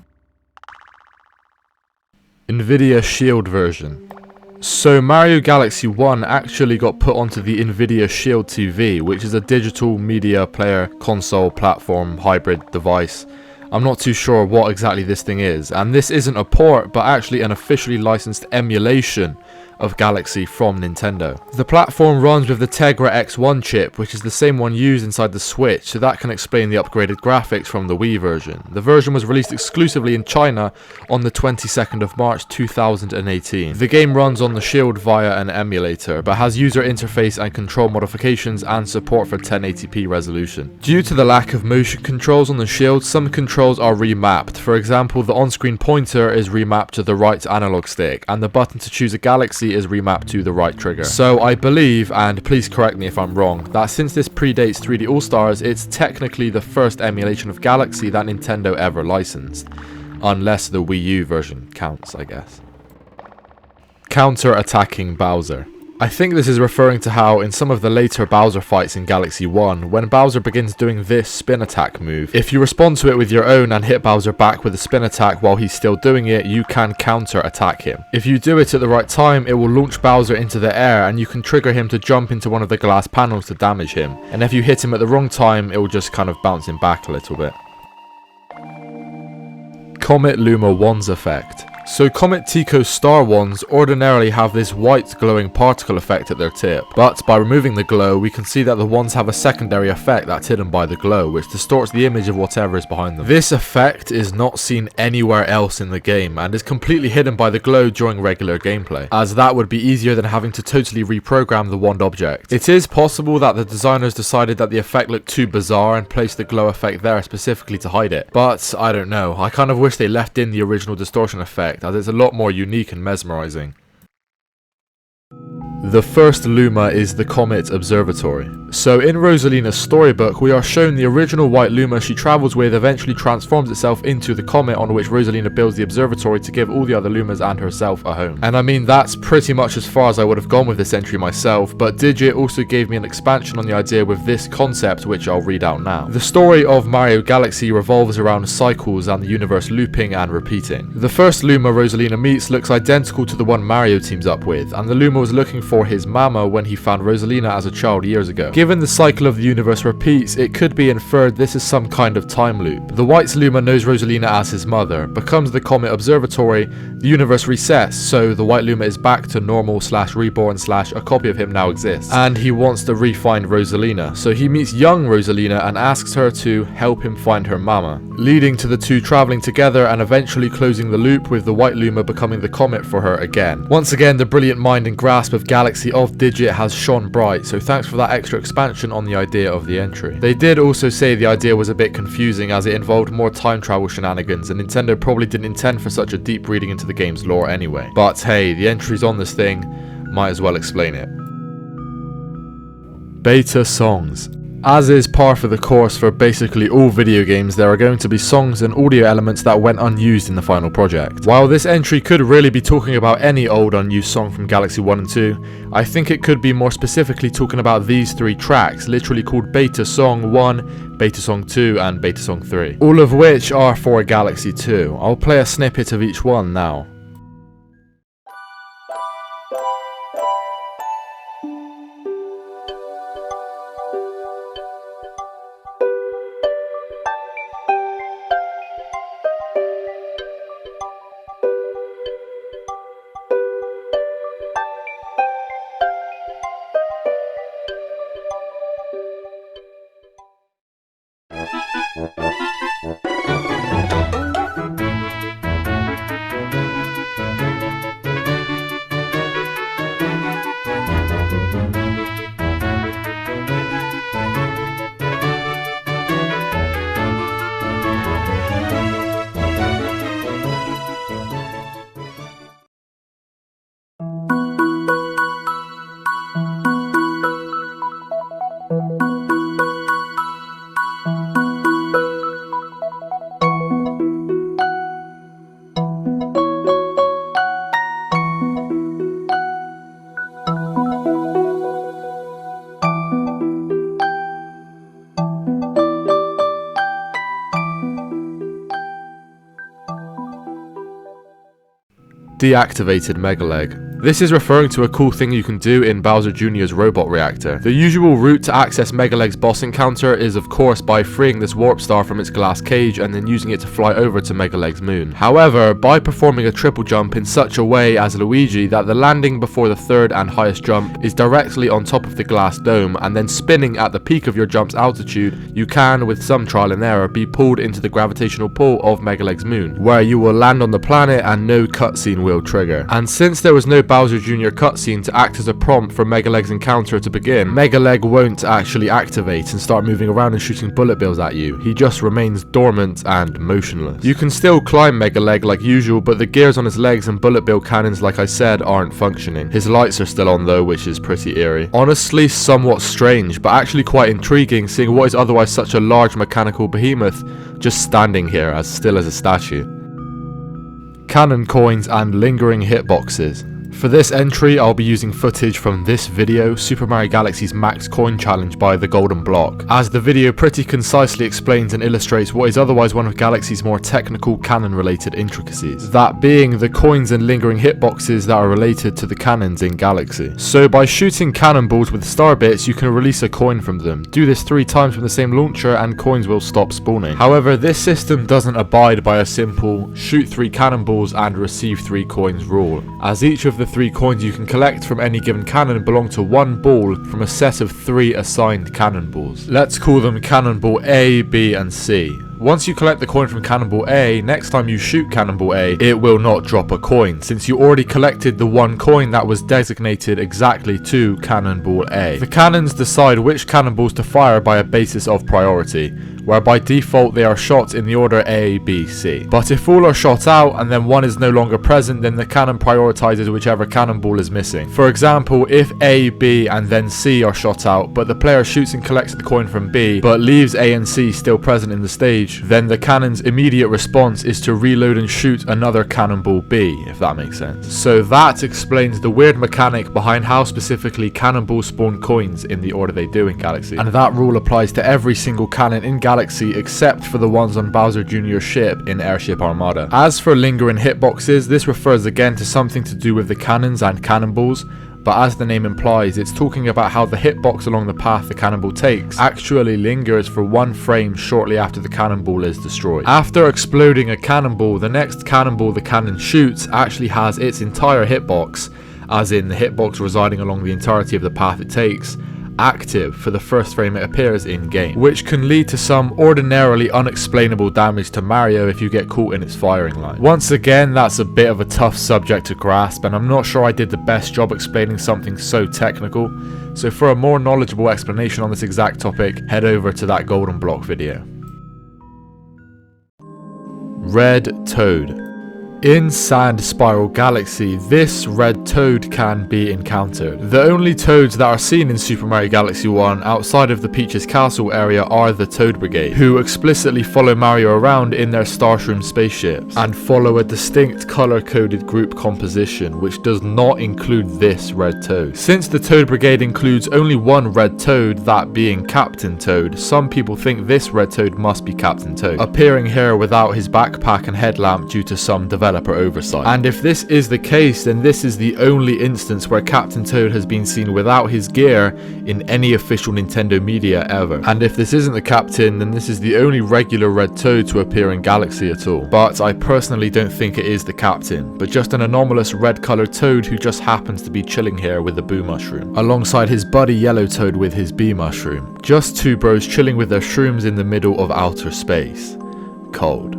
Nvidia Shield version. So Mario Galaxy 1 actually got put onto the Nvidia Shield TV, which is a digital media player console platform hybrid device. I'm not too sure what exactly this thing is, and this isn't a port but actually an officially licensed emulation of Galaxy from Nintendo. The platform runs with the Tegra X1 chip, which is the same one used inside the Switch, so that can explain the upgraded graphics from the Wii version. The version was released exclusively in China on the 22nd of March 2018. The game runs on the Shield via an emulator, but has user interface and control modifications and support for 1080p resolution. Due to the lack of motion controls on the Shield, some controls are remapped. For example, the on-screen pointer is remapped to the right analog stick, and the button to choose a galaxy is remapped to the right trigger. So I believe, and please correct me if I'm wrong, that since this predates 3D All-Stars, it's technically the first emulation of Galaxy that Nintendo ever licensed. Unless the Wii U version counts, I guess. Counter-attacking Bowser. I think this is referring to how in some of the later Bowser fights in Galaxy 1, when Bowser begins doing this spin attack move, if you respond to it with your own and hit Bowser back with a spin attack while he's still doing it, you can counter attack him. If you do it at the right time, it will launch Bowser into the air and you can trigger him to jump into one of the glass panels to damage him. And if you hit him at the wrong time, it will just kind of bounce him back a little bit. Comet Luma Wands effect. So Comet Tico's star wands ordinarily have this white glowing particle effect at their tip, but by removing the glow we can see that the wands have a secondary effect that's hidden by the glow, which distorts the image of whatever is behind them. This effect is not seen anywhere else in the game and is completely hidden by the glow during regular gameplay, as that would be easier than having to totally reprogram the wand object. It is possible that the designers decided that the effect looked too bizarre and placed the glow effect there specifically to hide it, but I don't know, I kind of wish they left in the original distortion effect, as it's a lot more unique and mesmerizing. The first Luma is the Comet Observatory. So in Rosalina's storybook, we are shown the original white Luma she travels with eventually transforms itself into the comet on which Rosalina builds the observatory to give all the other Lumas and herself a home. And I mean, that's pretty much as far as I would have gone with this entry myself, but Digit also gave me an expansion on the idea with this concept, which I'll read out now. The story of Mario Galaxy revolves around cycles and the universe looping and repeating. The first Luma Rosalina meets looks identical to the one Mario teams up with, and the Luma was looking for his mama when he found Rosalina as a child years ago. Given the cycle of the universe repeats, it could be inferred this is some kind of time loop. The White's Luma knows Rosalina as his mother, becomes the Comet Observatory, the universe resets, so the White Luma is back to normal / reborn / a copy of him now exists, and he wants to re-find Rosalina, so he meets young Rosalina and asks her to help him find her mama, leading to the two travelling together and eventually closing the loop with the White Luma becoming the comet for her again. Once again, the brilliant mind and grasp of Galaxy of Digit has shone bright, so thanks for that extra expansion on the idea of the entry. They did also say the idea was a bit confusing as it involved more time travel shenanigans, and Nintendo probably didn't intend for such a deep reading into the game's lore anyway. But hey, the entries on this thing might as well explain it. Beta songs. As is par for the course for basically all video games, there are going to be songs and audio elements that went unused in the final project. While this entry could really be talking about any old unused song from Galaxy 1 and 2, I think it could be more specifically talking about these three tracks, literally called Beta Song 1, Beta Song 2 and Beta Song 3, all of which are for Galaxy 2. I'll play a snippet of each one now. Deactivated Megaleg. This is referring to a cool thing you can do in Bowser Jr.'s robot reactor. The usual route to access Megaleg's boss encounter is of course by freeing this warp star from its glass cage and then using it to fly over to Megaleg's moon. However, by performing a triple jump in such a way as Luigi that the landing before the third and highest jump is directly on top of the glass dome and then spinning at the peak of your jump's altitude, you can, with some trial and error, be pulled into the gravitational pull of Megaleg's moon, where you will land on the planet and no cutscene will trigger. And since there was no Bowser Jr. cutscene to act as a prompt for Megaleg's encounter to begin, Megaleg won't actually activate and start moving around and shooting bullet bills at you. He just remains dormant and motionless. You can still climb Megaleg like usual, but the gears on his legs and bullet bill cannons, like I said, aren't functioning. His lights are still on though, which is pretty eerie. Honestly, somewhat strange, but actually quite intriguing, seeing what is otherwise such a large mechanical behemoth just standing here as still as a statue. Cannon coins and lingering hitboxes. For this entry, I'll be using footage from this video, Super Mario Galaxy's Max Coin Challenge by The Golden Block, as the video pretty concisely explains and illustrates what is otherwise one of Galaxy's more technical cannon-related intricacies, that being the coins and lingering hitboxes that are related to the cannons in Galaxy. So by shooting cannonballs with star bits, you can release a coin from them. Do this 3 times from the same launcher and coins will stop spawning. However, this system doesn't abide by a simple shoot 3 cannonballs and receive 3 coins rule, as each of the 3 coins you can collect from any given cannon belong to one ball from a set of 3 assigned cannonballs. Let's call them Cannonball A, B and C. Once you collect the coin from Cannonball A, next time you shoot Cannonball A, it will not drop a coin, since you already collected the one coin that was designated exactly to Cannonball A. The cannons decide which cannonballs to fire by a basis of priority, where by default they are shot in the order A, B, C. But if all are shot out and then one is no longer present, then the cannon prioritizes whichever cannonball is missing. For example, if A, B and then C are shot out, but the player shoots and collects the coin from B, but leaves A and C still present in the stage, then the cannon's immediate response is to reload and shoot another Cannonball B, if that makes sense. So that explains the weird mechanic behind how specifically cannonballs spawn coins in the order they do in Galaxy. And that rule applies to every single cannon in Galaxy except for the ones on Bowser Jr.'s ship in Airship Armada. As for lingering hitboxes, this refers again to something to do with the cannons and cannonballs, but as the name implies, it's talking about how the hitbox along the path the cannonball takes actually lingers for 1 frame shortly after the cannonball is destroyed. After exploding a cannonball, the next cannonball the cannon shoots actually has its entire hitbox, as in the hitbox residing along the entirety of the path it takes, active for the first frame it appears in-game, which can lead to some ordinarily unexplainable damage to Mario if you get caught in its firing line. Once again, that's a bit of a tough subject to grasp, and I'm not sure I did the best job explaining something so technical, so for a more knowledgeable explanation on this exact topic, head over to that Golden Block video. Red Toad. In Sand Spiral Galaxy, this red toad can be encountered. The only toads that are seen in Super Mario Galaxy 1 outside of the Peach's Castle area are the Toad Brigade, who explicitly follow Mario around in their Starshroom spaceships, and follow a distinct color-coded group composition, which does not include this red toad. Since the Toad Brigade includes only one red toad, that being Captain Toad, some people think this red toad must be Captain Toad, appearing here without his backpack and headlamp due to some development developer oversight. And if this is the case, then this is the only instance where Captain Toad has been seen without his gear in any official Nintendo media ever. And if this isn't the captain, then this is the only regular red Toad to appear in Galaxy at all. But I personally don't think it is the captain, but just an anomalous red coloured Toad who just happens to be chilling here with the Boo Mushroom, alongside his buddy Yellow Toad with his Bee Mushroom. Just two bros chilling with their shrooms in the middle of outer space. Cold.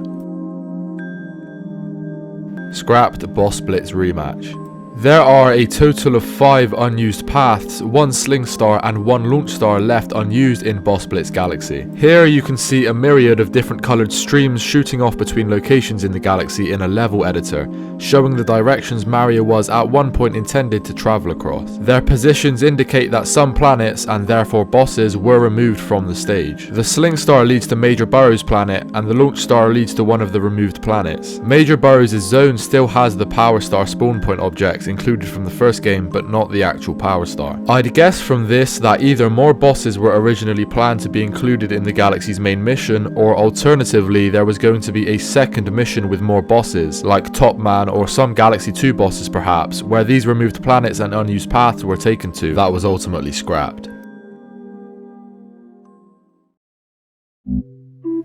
Scrapped Boss Blitz rematch. There are a total of 5 unused paths, 1 Sling Star and 1 Launch Star left unused in Boss Blitz Galaxy. Here you can see a myriad of different coloured streams shooting off between locations in the galaxy in a level editor, showing the directions Mario was at one point intended to travel across. Their positions indicate that some planets, and therefore bosses, were removed from the stage. The Sling Star leads to Major Burrow's planet, and the Launch Star leads to one of the removed planets. Major Burrow's zone still has the Power Star spawn point objects included from the first game, but not the actual Power Star. I'd guess from this that either more bosses were originally planned to be included in the galaxy's main mission, or alternatively there was going to be a second mission with more bosses, like Top Man or some Galaxy 2 bosses perhaps, where these removed planets and unused paths were taken to, that was ultimately scrapped.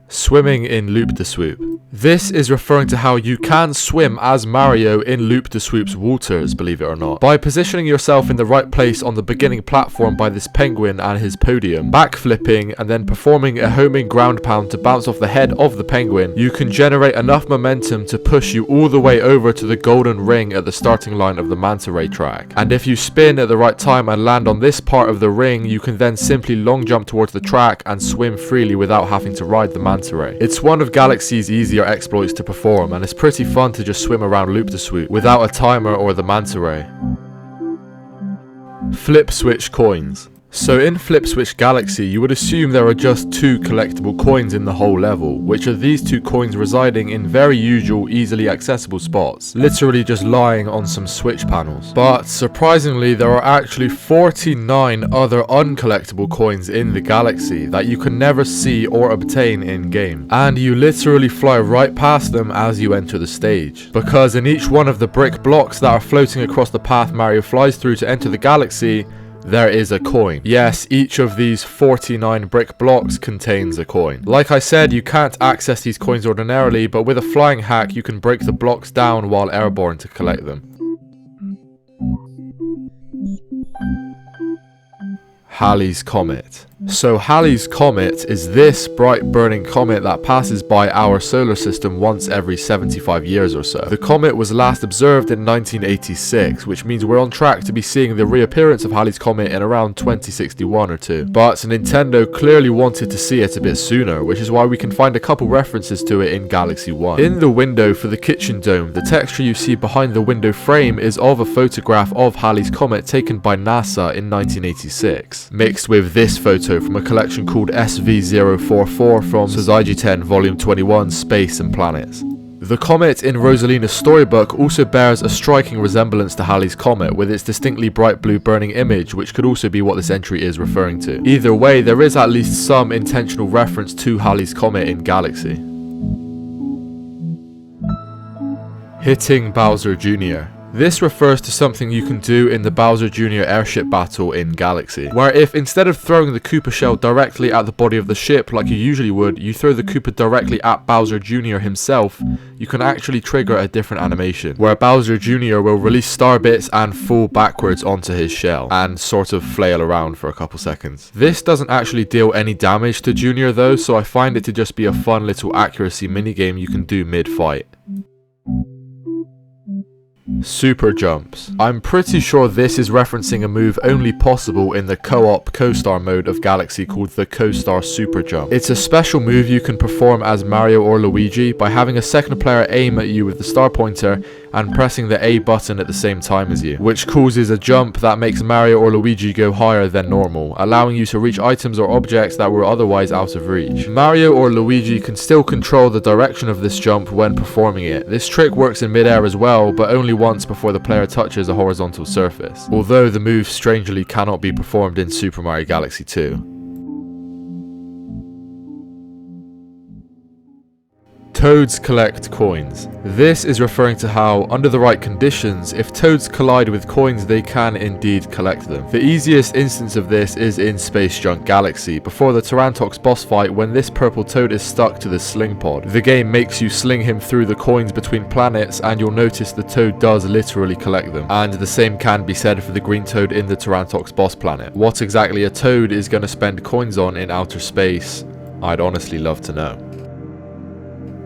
Swimming in Loop-de-Swoop. This is referring to how you can swim as Mario in Loop-de-Swoop's waters, believe it or not, by positioning yourself in the right place on the beginning platform by this penguin and his podium, backflipping and then performing a homing ground pound to bounce off the head of the penguin. You can generate enough momentum to push you all the way over to the golden ring at the starting line of the manta ray track. And if you spin at the right time and land on this part of the ring, you can then simply long jump towards the track and swim freely without having to ride the manta ray. It's one of Galaxy's easier exploits to perform, and it's pretty fun to just swim around Loop-de-Swoop without a timer or the manta ray. Flip switch coins. So in Flip Switch Galaxy, you would assume there are just 2 collectible coins in the whole level, which are these 2 coins residing in very usual, easily accessible spots, literally just lying on some switch panels. But surprisingly, there are actually 49 other uncollectible coins in the galaxy that you can never see or obtain in-game, and you literally fly right past them as you enter the stage, because in each one of the brick blocks that are floating across the path Mario flies through to enter the galaxy, there is a coin. Yes, each of these 49 brick blocks contains a coin. Like I said, you can't access these coins ordinarily, but with a flying hack you can break the blocks down while airborne to collect them. Halley's Comet. So Halley's Comet is this bright burning comet that passes by our solar system once every 75 years or so. The comet was last observed in 1986, which means we're on track to be seeing the reappearance of Halley's Comet in around 2061 or 2. But Nintendo clearly wanted to see it a bit sooner, which is why we can find a couple references to it in Galaxy 1. In the window for the kitchen dome, the texture you see behind the window frame is of a photograph of Halley's Comet taken by NASA in 1986, mixed with this photo from a collection called SV044 from Sosaiji 10 Volume 21 Space and Planets. The comet in Rosalina's storybook also bears a striking resemblance to Halley's Comet with its distinctly bright blue burning image, which could also be what this entry is referring to. Either way, there is at least some intentional reference to Halley's Comet in Galaxy. Hitting Bowser Jr. This refers to something you can do in the Bowser Jr. airship battle in Galaxy, where if instead of throwing the Koopa shell directly at the body of the ship like you usually would, you throw the Koopa directly at Bowser Jr. himself, you can actually trigger a different animation, where Bowser Jr. will release star bits and fall backwards onto his shell, and sort of flail around for a couple seconds. This doesn't actually deal any damage to Jr. though, so I find it to just be a fun little accuracy minigame you can do mid-fight. Super jumps. I'm pretty sure this is referencing a move only possible in the co-op co-star mode of Galaxy called the co-star super jump. It's a special move you can perform as Mario or Luigi by having a second player aim at you with the star pointer and pressing the A button at the same time as you, which causes a jump that makes Mario or Luigi go higher than normal, allowing you to reach items or objects that were otherwise out of reach. Mario or Luigi can still control the direction of this jump when performing it. This trick works in mid-air as well, but only once before the player touches a horizontal surface, although the move strangely cannot be performed in Super Mario Galaxy 2. Toads collect coins. This is referring to how, under the right conditions, if toads collide with coins, they can indeed collect them. The easiest instance of this is in Space Junk Galaxy, before the Tarantox boss fight when this purple toad is stuck to the sling pod. The game makes you sling him through the coins between planets, and you'll notice the toad does literally collect them. And the same can be said for the green toad in the Tarantox boss planet. What exactly a toad is going to spend coins on in outer space, I'd honestly love to know.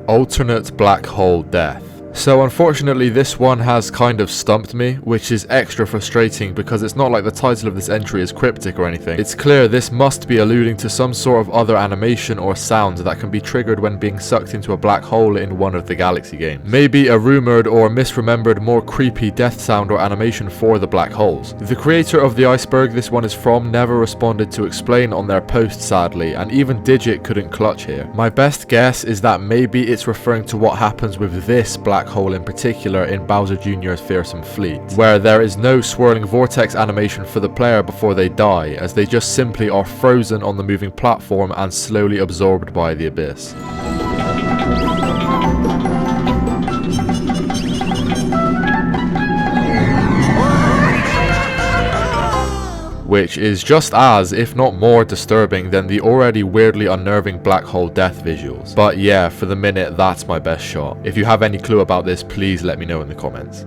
Alternate black hole death. So unfortunately this one has kind of stumped me, which is extra frustrating because it's not like the title of this entry is cryptic or anything. It's clear this must be alluding to some sort of other animation or sound that can be triggered when being sucked into a black hole in one of the Galaxy games. Maybe a rumoured or misremembered more creepy death sound or animation for the black holes. The creator of the iceberg this one is from never responded to explain on their post sadly, and even Digit couldn't clutch here. My best guess is that maybe it's referring to what happens with this black hole in particular in Bowser Jr.'s Fearsome Fleet, where there is no swirling vortex animation for the player before they die, as they just simply are frozen on the moving platform and slowly absorbed by the abyss. Which is just as, if not more, disturbing than the already weirdly unnerving black hole death visuals. But yeah, for the minute, that's my best shot. If you have any clue about this, please let me know in the comments.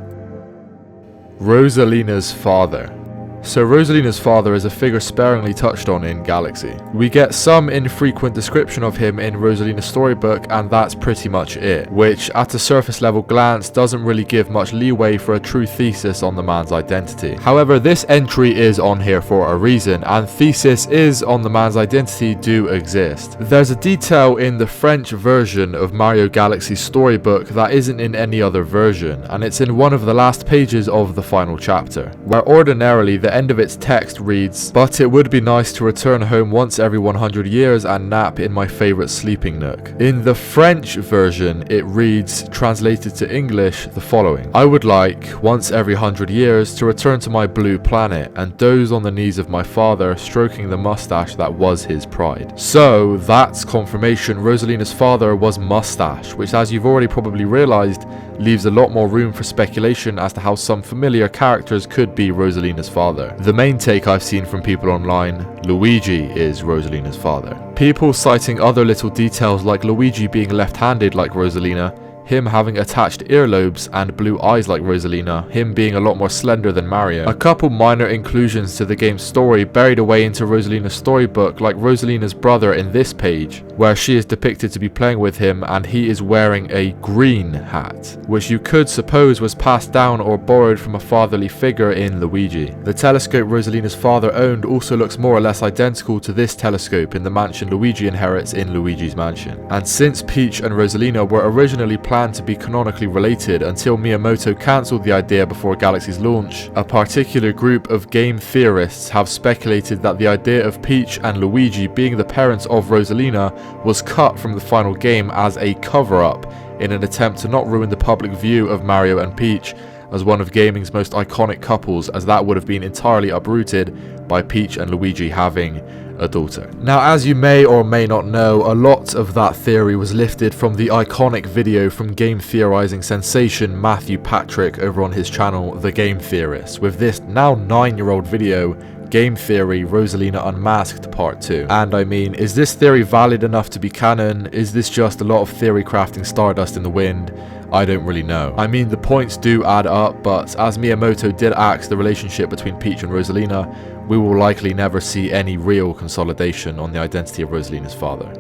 Rosalina's father. So Rosalina's father is a figure sparingly touched on in Galaxy. We get some infrequent description of him in Rosalina's storybook, and that's pretty much it, which at a surface level glance doesn't really give much leeway for a true thesis on the man's identity. However, this entry is on here for a reason, and thesis is on the man's identity do exist. There's a detail in the French version of Mario Galaxy's storybook that isn't in any other version, and it's in one of the last pages of the final chapter, where ordinarily the end of its text reads, "But it would be nice to return home once every 100 years and nap in my favourite sleeping nook." In the French version, it reads, translated to English, the following: "I would like, once every 100 years, to return to my blue planet and doze on the knees of my father, stroking the mustache that was his pride." So, that's confirmation Rosalina's father was Mustache, which, as you've already probably realised, leaves a lot more room for speculation as to how some familiar characters could be Rosalina's father. The main take I've seen from people online, Luigi is Rosalina's father. People citing other little details like Luigi being left-handed like Rosalina, him having attached earlobes and blue eyes like Rosalina, him being a lot more slender than Mario. A couple minor inclusions to the game's story buried away into Rosalina's storybook, like Rosalina's brother in this page, where she is depicted to be playing with him and he is wearing a green hat, which you could suppose was passed down or borrowed from a fatherly figure in Luigi. The telescope Rosalina's father owned also looks more or less identical to this telescope in the mansion Luigi inherits in Luigi's Mansion. And since Peach and Rosalina were originally planned to be canonically related until Miyamoto cancelled the idea before Galaxy's launch, a particular group of game theorists have speculated that the idea of Peach and Luigi being the parents of Rosalina was cut from the final game as a cover-up in an attempt to not ruin the public view of Mario and Peach as one of gaming's most iconic couples, as that would have been entirely uprooted by Peach and Luigi having a daughter. Now, as you may or may not know, a lot of that theory was lifted from the iconic video from game theorizing sensation Matthew Patrick over on his channel, The Game Theorist, with this now 9-year-old video, Game Theory Rosalina Unmasked Part 2. And I mean, is this theory valid enough to be canon? Is this just a lot of theory crafting stardust in the wind? I don't really know. I mean, the points do add up, but as Miyamoto did axe the relationship between Peach and Rosalina, we will likely never see any real consolidation on the identity of Rosalina's father.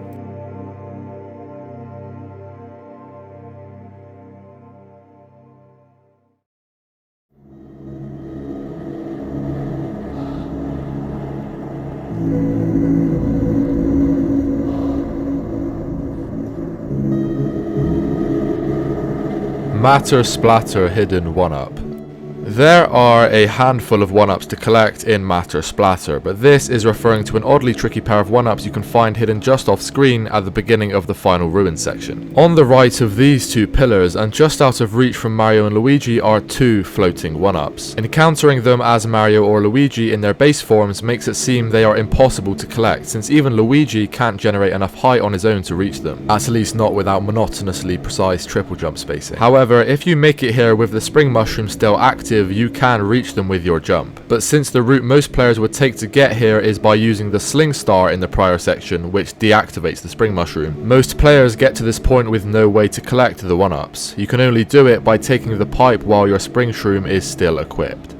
Matter Splatter Hidden 1-Up. There are a handful of 1-ups to collect in Matter Splatter, but this is referring to an oddly tricky pair of 1-ups you can find hidden just off screen at the beginning of the final ruin section. On the right of these two pillars, and just out of reach from Mario and Luigi, are two floating 1-ups. Encountering them as Mario or Luigi in their base forms makes it seem they are impossible to collect, since even Luigi can't generate enough height on his own to reach them, at least not without monotonously precise triple jump spacing. However, if you make it here with the spring mushroom still active, you can reach them with your jump. But since the route most players would take to get here is by using the sling star in the prior section, which deactivates the spring mushroom, most players get to this point with no way to collect the 1-ups. You can only do it by taking the pipe while your spring shroom is still equipped.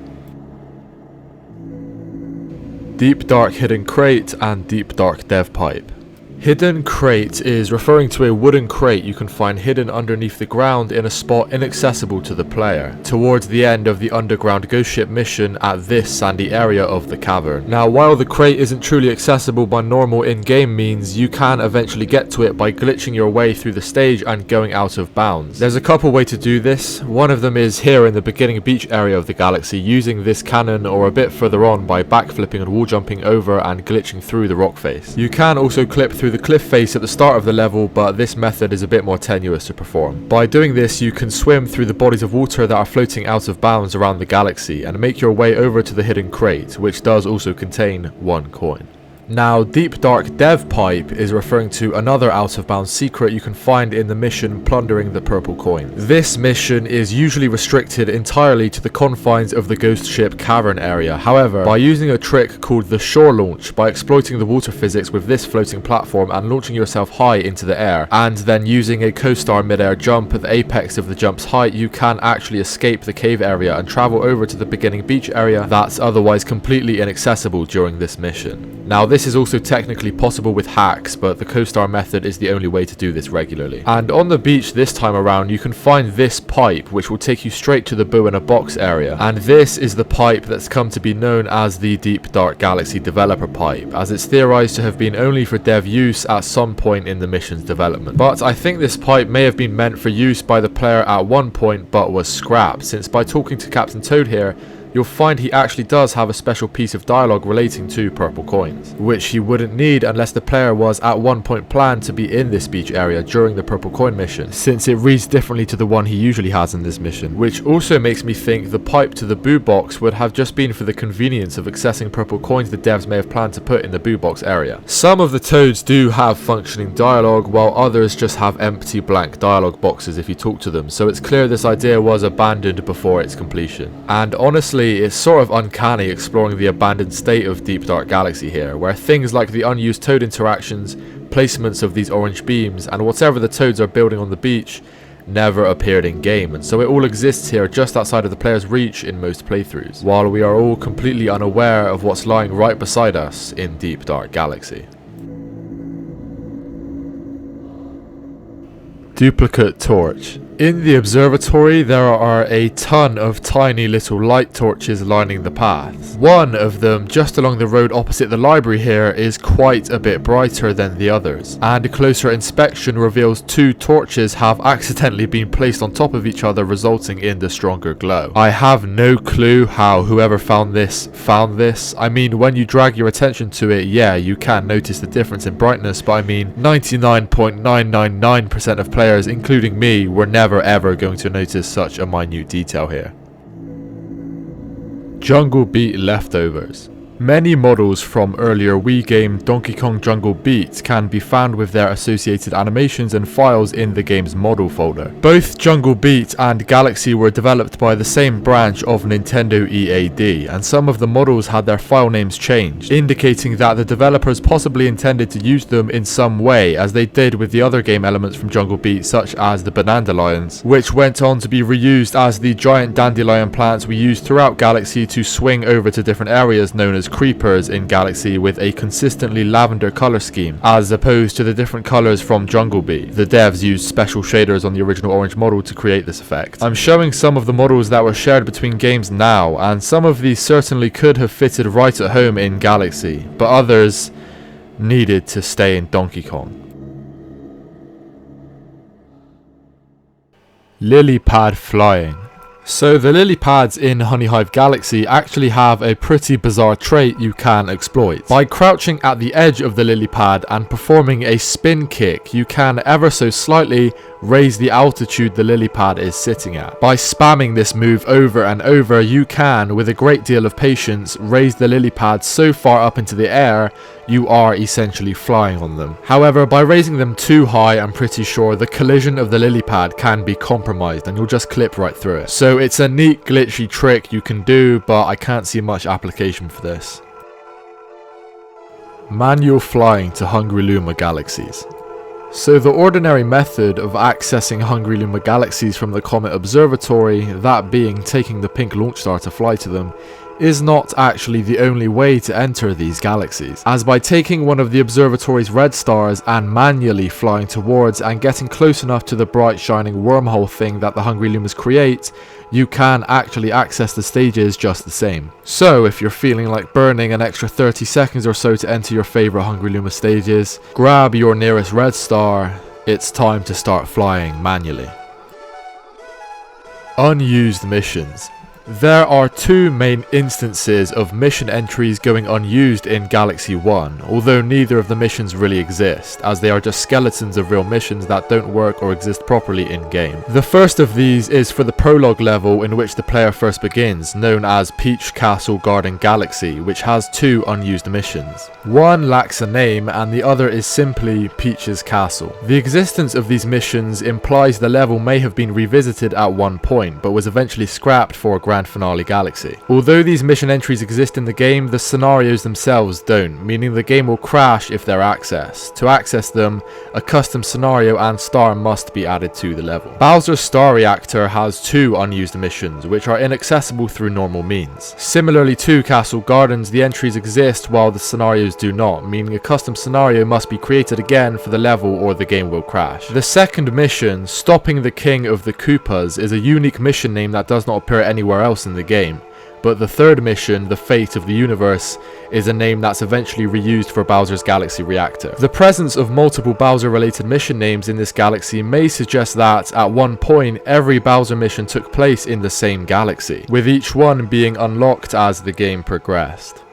Deep Dark Hidden Crate and Deep Dark Dev Pipe. Hidden Crate is referring to a wooden crate you can find hidden underneath the ground in a spot inaccessible to the player, towards the end of the underground ghost ship mission at this sandy area of the cavern. Now, while the crate isn't truly accessible by normal in-game means, you can eventually get to it by glitching your way through the stage and going out of bounds. There's a couple ways to do this. One of them is here in the beginning beach area of the galaxy, using this cannon, or a bit further on by backflipping and wall jumping over and glitching through the rock face. You can also clip through the cliff face at the start of the level, but this method is a bit more tenuous to perform. By doing this, you can swim through the bodies of water that are floating out of bounds around the galaxy and make your way over to the hidden crate, which does also contain 1 coin. Now, Deep Dark Dev Pipe is referring to another out-of-bounds secret you can find in the mission Plundering the Purple Coin. This mission is usually restricted entirely to the confines of the ghost ship cavern area. However, by using a trick called the shore launch, by exploiting the water physics with this floating platform and launching yourself high into the air, and then using a co-star mid-air jump at the apex of the jump's height, you can actually escape the cave area and travel over to the beginning beach area that's otherwise completely inaccessible during this mission. Now, this is also technically possible with hacks, but the co-star method is the only way to do this regularly. And on the beach this time around, you can find this pipe, which will take you straight to the Boo in a Box area. And this is the pipe that's come to be known as the Deep Dark Galaxy Developer Pipe, as it's theorized to have been only for dev use at some point in the mission's development. But I think this pipe may have been meant for use by the player at one point, but was scrapped, since by talking to Captain Toad here, you'll find he actually does have a special piece of dialogue relating to purple coins, which he wouldn't need unless the player was at one point planned to be in this beach area during the purple coin mission, since it reads differently to the one he usually has in this mission, which also makes me think the pipe to the Boo box would have just been for the convenience of accessing purple coins the devs may have planned to put in the Boo box area. Some of the toads do have functioning dialogue, while others just have empty blank dialogue boxes if you talk to them, so it's clear this idea was abandoned before its completion. And honestly, it's sort of uncanny exploring the abandoned state of Deep Dark Galaxy here, where things like the unused toad interactions, placements of these orange beams, and whatever the toads are building on the beach never appeared in game, and so it all exists here just outside of the player's reach in most playthroughs, while we are all completely unaware of what's lying right beside us in Deep Dark Galaxy. Duplicate torch. In the observatory, there are a ton of tiny little light torches lining the path. One of them, just along the road opposite the library here, is quite a bit brighter than the others, and a closer inspection reveals 2 torches have accidentally been placed on top of each other, resulting in the stronger glow. I have no clue how whoever found this. I mean, when you drag your attention to it, yeah, you can notice the difference in brightness, but I mean, 99.999% of players, including me, were never ever going to notice such a minute detail here. Jungle Beat leftovers. Many models from earlier Wii game Donkey Kong Jungle Beat can be found with their associated animations and files in the game's model folder. Both Jungle Beat and Galaxy were developed by the same branch of Nintendo EAD, and some of the models had their file names changed, indicating that the developers possibly intended to use them in some way, as they did with the other game elements from Jungle Beat, such as the Banandalions, which went on to be reused as the giant dandelion plants we used throughout Galaxy to swing over to different areas known as creepers in Galaxy, with a consistently lavender color scheme, as opposed to the different colors from Jungle Beat. The devs used special shaders on the original orange model to create this effect. I'm showing some of the models that were shared between games now, and some of these certainly could have fitted right at home in Galaxy, but others needed to stay in Donkey Kong. Lily pad flying. So the lily pads in Honey Hive Galaxy actually have a pretty bizarre trait you can exploit. By crouching at the edge of the lily pad and performing a spin kick, you can ever so slightly raise the altitude the lily pad is sitting at. By spamming this move over and over, you can, with a great deal of patience, raise the lily pad so far up into the air you are essentially flying on them. However, by raising them too high, I'm pretty sure the collision of the lily pad can be compromised and you'll just clip right through it. So it's a neat glitchy trick you can do, but I can't see much application for this. Manual flying to Hungry Luma Galaxies. So the ordinary method of accessing Hungry Luma Galaxies from the Comet Observatory, that being taking the pink launch star to fly to them, is not actually the only way to enter these galaxies, as by taking one of the observatory's red stars and manually flying towards and getting close enough to the bright shining wormhole thing that the Hungry Lumas create, you can actually access the stages just the same. So if you're feeling like burning an extra 30 seconds or so to enter your favourite Hungry Luma stages, grab your nearest red star, it's time to start flying manually. Unused missions. There are two main instances of mission entries going unused in Galaxy 1, although neither of the missions really exist, as they are just skeletons of real missions that don't work or exist properly in-game. The first of these is for the prologue level in which the player first begins, known as Peach Castle Garden Galaxy, which has two unused missions. One lacks a name and the other is simply Peach's Castle. The existence of these missions implies the level may have been revisited at one point, but was eventually scrapped for Grand Finale Galaxy. Although these mission entries exist in the game, the scenarios themselves don't, meaning the game will crash if they're accessed. To access them, a custom scenario and star must be added to the level. Bowser's Star Reactor has two unused missions, which are inaccessible through normal means. Similarly to Castle Gardens, the entries exist while the scenarios do not, meaning a custom scenario must be created again for the level or the game will crash. The second mission, Stopping the King of the Koopas, is a unique mission name that does not appear anywhere else in the game, but the third mission, The Fate of the Universe, is a name that's eventually reused for Bowser's Galaxy Reactor. The presence of multiple Bowser-related mission names in this galaxy may suggest that, at one point, every Bowser mission took place in the same galaxy, with each one being unlocked as the game progressed.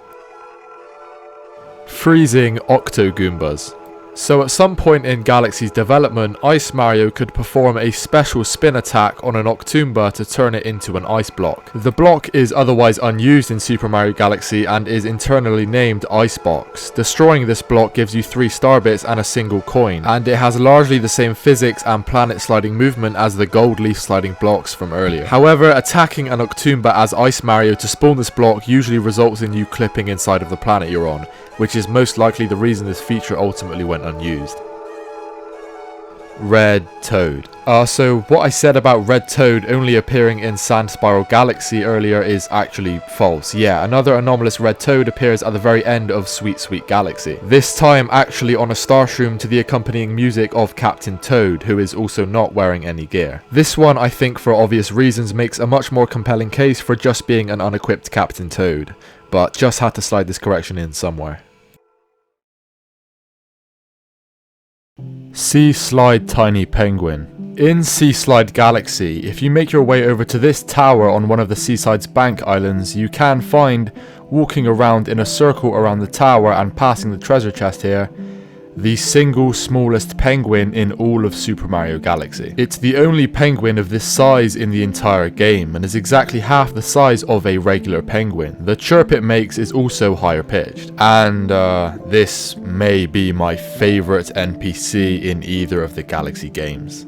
Freezing Octogoombas. So at some point in Galaxy's development, Ice Mario could perform a special spin attack on an Octoomba to turn it into an ice block. The block is otherwise unused in Super Mario Galaxy and is internally named Icebox. Destroying this block gives you 3 star bits and a single coin, and it has largely the same physics and planet sliding movement as the gold leaf sliding blocks from earlier. However, attacking an Octoomba as Ice Mario to spawn this block usually results in you clipping inside of the planet you're on, which is most likely the reason this feature ultimately went unused. Red Toad. So what I said about Red Toad only appearing in Sand Spiral Galaxy earlier is actually false. Yeah, another anomalous Red Toad appears at the very end of Sweet Sweet Galaxy. This time actually on a Starshroom to the accompanying music of Captain Toad, who is also not wearing any gear. This one, I think for obvious reasons, makes a much more compelling case for just being an unequipped Captain Toad, but just had to slide this correction in somewhere. Sea Slide Tiny Penguin. In Sea Slide Galaxy, if you make your way over to this tower on one of the Seaside's bank islands, you can find, walking around in a circle around the tower and passing the treasure chest here, the single smallest penguin in all of Super Mario Galaxy. It's the only penguin of this size in the entire game, and is exactly half the size of a regular penguin. The chirp it makes is also higher pitched. And this may be my favourite NPC in either of the Galaxy games.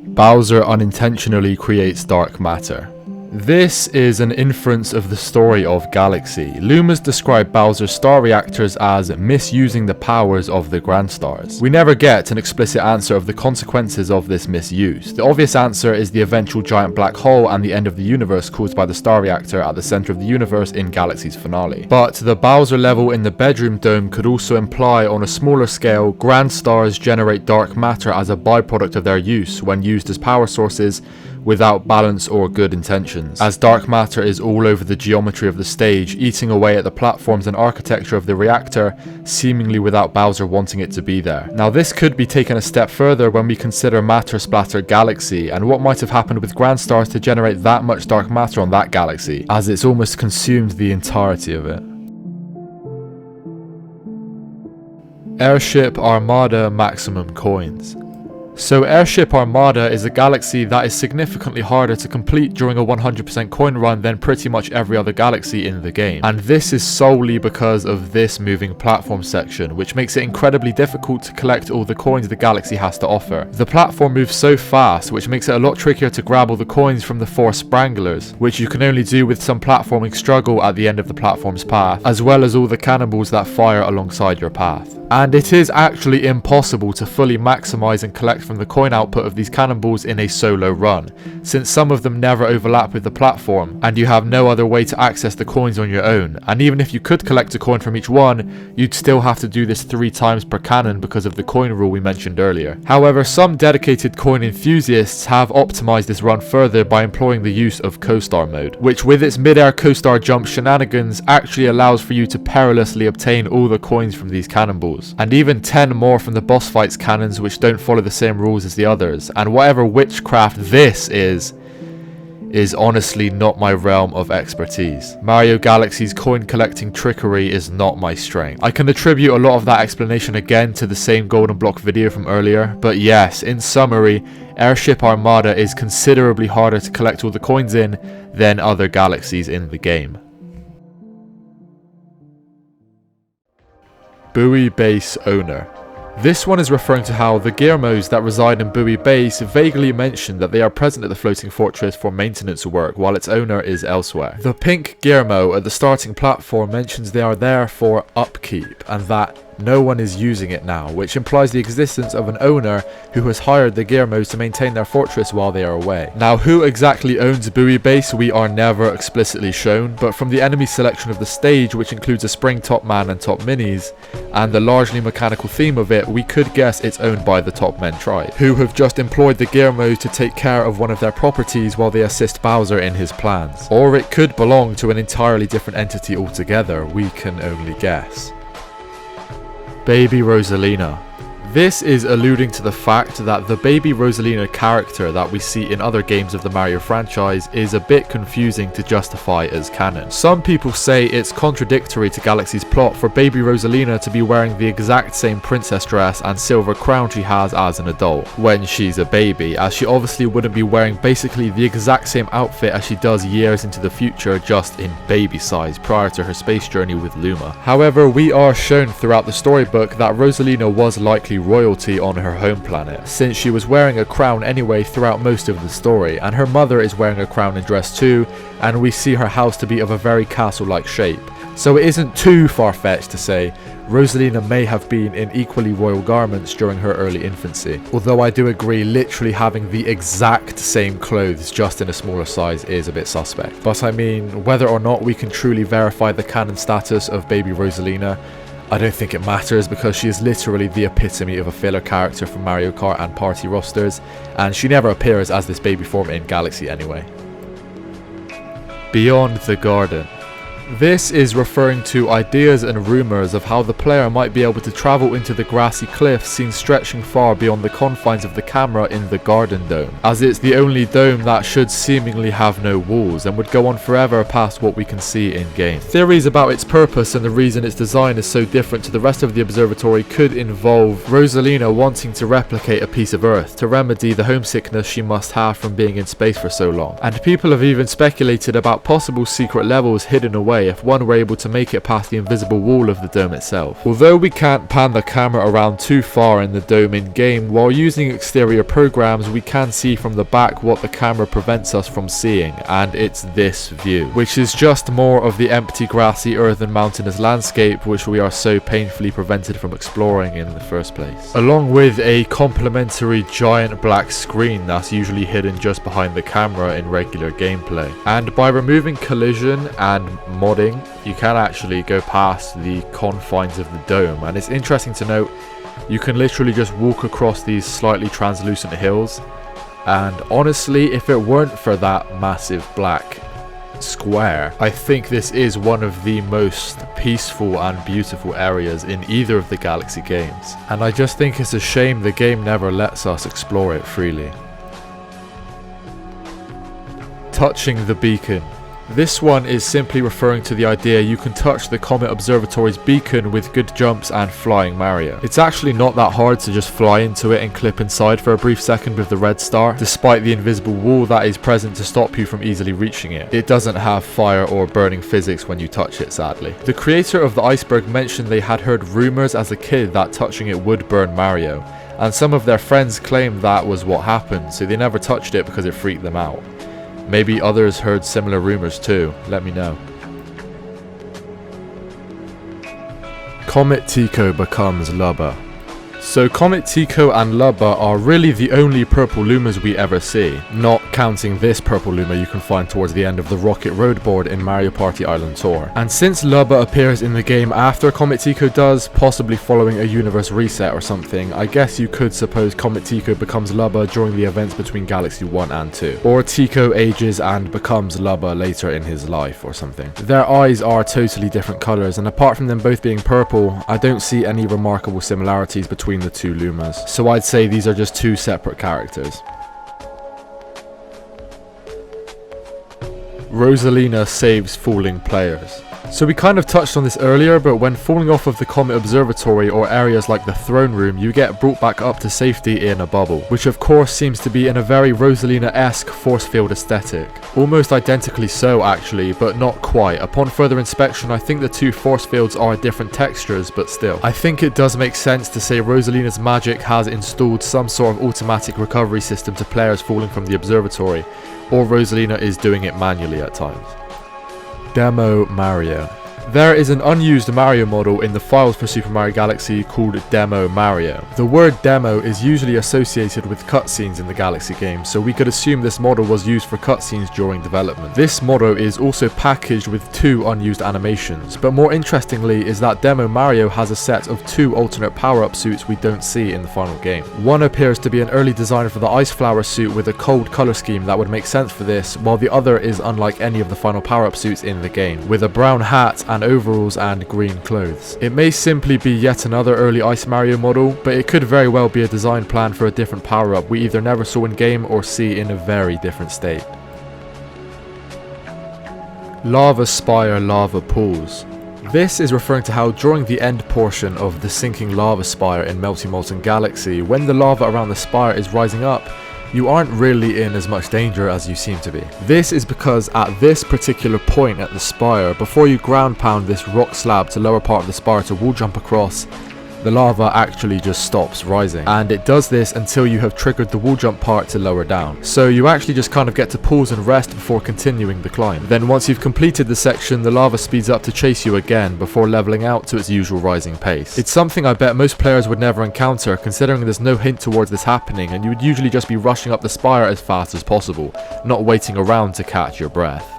Bowser unintentionally creates dark matter. This is an inference of the story of Galaxy. Lumas describe Bowser's star reactors as misusing the powers of the Grand Stars. We never get an explicit answer of the consequences of this misuse. The obvious answer is the eventual giant black hole and the end of the universe caused by the star reactor at the center of the universe in Galaxy's finale. But the Bowser level in the bedroom dome could also imply, on a smaller scale, Grand Stars generate dark matter as a byproduct of their use when used as power sources, without balance or good intentions, as dark matter is all over the geometry of the stage, eating away at the platforms and architecture of the reactor, seemingly without Bowser wanting it to be there. Now this could be taken a step further when we consider Matter Splatter Galaxy, and what might have happened with Grand Stars to generate that much dark matter on that galaxy, as it's almost consumed the entirety of it. Airship Armada Maximum Coins. So Airship Armada is a galaxy that is significantly harder to complete during a 100% coin run than pretty much every other galaxy in the game. And this is solely because of this moving platform section, which makes it incredibly difficult to collect all the coins the galaxy has to offer. The platform moves so fast, which makes it a lot trickier to grab all the coins from the 4 Spranglers, which you can only do with some platforming struggle at the end of the platform's path, as well as all the cannonballs that fire alongside your path. And it is actually impossible to fully maximize and collect from the coin output of these cannonballs in a solo run, since some of them never overlap with the platform, and you have no other way to access the coins on your own, and even if you could collect a coin from each one, you'd still have to do this 3 times per cannon because of the coin rule we mentioned earlier. However, some dedicated coin enthusiasts have optimized this run further by employing the use of co-star mode, which with its mid-air co-star jump shenanigans actually allows for you to perilously obtain all the coins from these cannonballs, and even 10 more from the boss fights cannons, which don't follow the same rules as the others, and whatever witchcraft this is honestly not my realm of expertise. Mario Galaxy's coin collecting trickery is not my strength. I can attribute a lot of that explanation again to the same golden block video from earlier, but yes, in summary, Airship Armada is considerably harder to collect all the coins in than other galaxies in the game. Buoy Base Owner. This one is referring to how the Gearmos that reside in Buoy Base vaguely mention that they are present at the floating fortress for maintenance work while its owner is elsewhere. The pink Gearmo at the starting platform mentions they are there for upkeep and that no one is using it now, which implies the existence of an owner who has hired the Gearmos to maintain their fortress while they are away. Now, who exactly owns Buoy Base we are never explicitly shown, but from the enemy selection of the stage, which includes a spring top man and top minis, and the largely mechanical theme of it, we could guess it's owned by the Top Men tribe, who have just employed the Gearmos to take care of one of their properties while they assist Bowser in his plans. Or it could belong to an entirely different entity altogether, we can only guess. Baby Rosalina. This is alluding to the fact that the Baby Rosalina character that we see in other games of the Mario franchise is a bit confusing to justify as canon. Some people say it's contradictory to Galaxy's plot for Baby Rosalina to be wearing the exact same princess dress and silver crown she has as an adult when she's a baby, as she obviously wouldn't be wearing basically the exact same outfit as she does years into the future, just in baby size prior to her space journey with Luma. However, we are shown throughout the storybook that Rosalina was likely royalty on her home planet, since she was wearing a crown anyway throughout most of the story, and her mother is wearing a crown and dress too, and we see her house to be of a very castle-like shape. So it isn't too far-fetched to say Rosalina may have been in equally royal garments during her early infancy, although I do agree literally having the exact same clothes just in a smaller size is a bit suspect. But I mean, whether or not we can truly verify the canon status of Baby Rosalina, I don't think it matters, because she is literally the epitome of a filler character from Mario Kart and party rosters, and she never appears as this baby form in Galaxy anyway. Beyond the Garden. This is referring to ideas and rumours of how the player might be able to travel into the grassy cliffs seen stretching far beyond the confines of the camera in the Garden Dome, as it's the only dome that should seemingly have no walls and would go on forever past what we can see in game. Theories about its purpose and the reason its design is so different to the rest of the observatory could involve Rosalina wanting to replicate a piece of Earth to remedy the homesickness she must have from being in space for so long, and people have even speculated about possible secret levels hidden away if one were able to make it past the invisible wall of the dome itself. Although we can't pan the camera around too far in the dome in game, while using exterior programs we can see from the back what the camera prevents us from seeing, and it's this view, which is just more of the empty grassy earthen mountainous landscape which we are so painfully prevented from exploring in the first place, along with a complementary giant black screen that's usually hidden just behind the camera in regular gameplay. And by removing collision and modding, you can actually go past the confines of the dome, and it's interesting to note you can literally just walk across these slightly translucent hills And honestly, if it weren't for that massive black square, I think this is one of the most peaceful and beautiful areas in either of the Galaxy games. And I just think it's a shame the game never lets us explore it freely. Touching the beacon. This one is simply referring to the idea you can touch the Comet Observatory's beacon with good jumps and flying Mario. It's actually not that hard to just fly into it and clip inside for a brief second with the red star, despite the invisible wall that is present to stop you from easily reaching it. It doesn't have fire or burning physics when you touch it, sadly. The creator of the iceberg mentioned they had heard rumors as a kid that touching it would burn Mario, and some of their friends claimed that was what happened, so they never touched it because it freaked them out. Maybe others heard similar rumors too, let me know. Comet Tico becomes Lubba. So Comet Tico and Lubba are really the only purple Lumas we ever see, not counting this purple Luma you can find towards the end of the Rocket Road board in Mario Party Island Tour. And since Lubba appears in the game after Comet Tico does, possibly following a universe reset or something, I guess you could suppose Comet Tico becomes Lubba during the events between Galaxy 1 and 2. Or Tico ages and becomes Lubba later in his life or something. Their eyes are totally different colours, and apart from them both being purple, I don't see any remarkable similarities between the two Lumas, so I'd say these are just two separate characters. Rosalina saves falling players. So we kind of touched on this earlier, but when falling off of the Comet Observatory or areas like the throne room, you get brought back up to safety in a bubble, which of course seems to be in a very Rosalina-esque force field aesthetic. Almost identically so actually, but not quite. Upon further inspection, I think the two force fields are different textures, but still. I think it does make sense to say Rosalina's magic has installed some sort of automatic recovery system to players falling from the observatory, or Rosalina is doing it manually at times. Demo Mario. There is an unused Mario model in the files for Super Mario Galaxy called Demo Mario. The word demo is usually associated with cutscenes in the Galaxy game, so we could assume this model was used for cutscenes during development. This model is also packaged with two unused animations, but more interestingly is that Demo Mario has a set of two alternate power-up suits we don't see in the final game. One appears to be an early design for the Ice Flower suit with a cold color scheme that would make sense for this, while the other is unlike any of the final power-up suits in the game, with a brown hat and overalls and green clothes. It may simply be yet another early Ice Mario model, but it could very well be a design plan for a different power-up we either never saw in game or see in a very different state. Lava Spire Lava Pools. This is referring to how during the end portion of the sinking lava spire in Melty Molten Galaxy, when the lava around the spire is rising up, you aren't really in as much danger as you seem to be. This is because at this particular point at the spire, before you ground pound this rock slab to lower part of the spire to wall jump across, the lava actually just stops rising, and it does this until you have triggered the wall jump part to lower down. So you actually just kind of get to pause and rest before continuing the climb. Then once you've completed the section, the lava speeds up to chase you again before leveling out to its usual rising pace. It's something I bet most players would never encounter, considering there's no hint towards this happening, and you would usually just be rushing up the spire as fast as possible, not waiting around to catch your breath.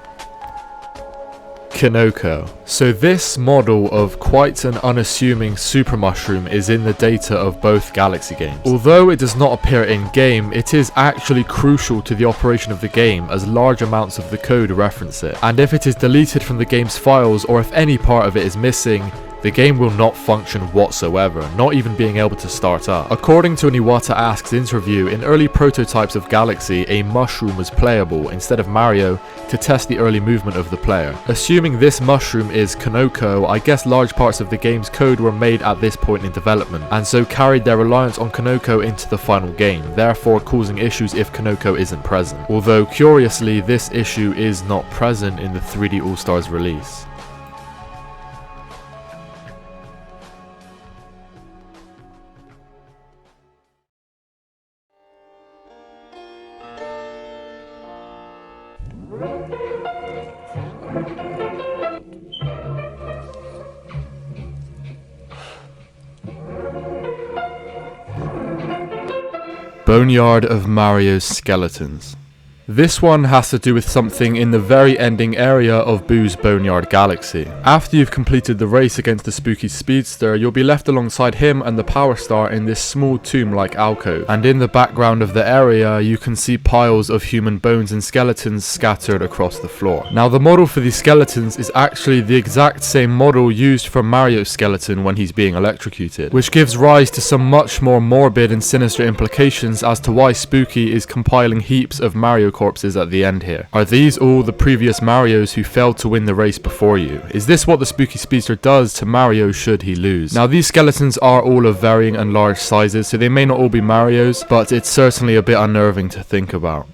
Kinoko. So this model of quite an unassuming super mushroom is in the data of both Galaxy games. Although it does not appear in game, it is actually crucial to the operation of the game as large amounts of the code reference it. And if it is deleted from the game's files, or if any part of it is missing, the game will not function whatsoever, not even being able to start up. According to an Iwata Asks interview, in early prototypes of Galaxy, a mushroom was playable instead of Mario to test the early movement of the player. Assuming this mushroom is Kinoko, I guess large parts of the game's code were made at this point in development, and so carried their reliance on Kinoko into the final game, therefore causing issues if Kinoko isn't present. Although curiously, this issue is not present in the 3D All-Stars release. Boneyard of Mario's Skeletons. This one has to do with something in the very ending area of Boo's Boneyard Galaxy. After you've completed the race against the spooky speedster, you'll be left alongside him and the Power Star in this small tomb-like alcove, and in the background of the area you can see piles of human bones and skeletons scattered across the floor. Now the model for these skeletons is actually the exact same model used for Mario's skeleton when he's being electrocuted, which gives rise to some much more morbid and sinister implications as to why Spooky is compiling heaps of Mario corpses at the end here. Are these all the previous Marios who failed to win the race before you? Is this what the spooky speedster does to Mario should he lose? Now these skeletons are all of varying and large sizes, so they may not all be Marios, but it's certainly a bit unnerving to think about.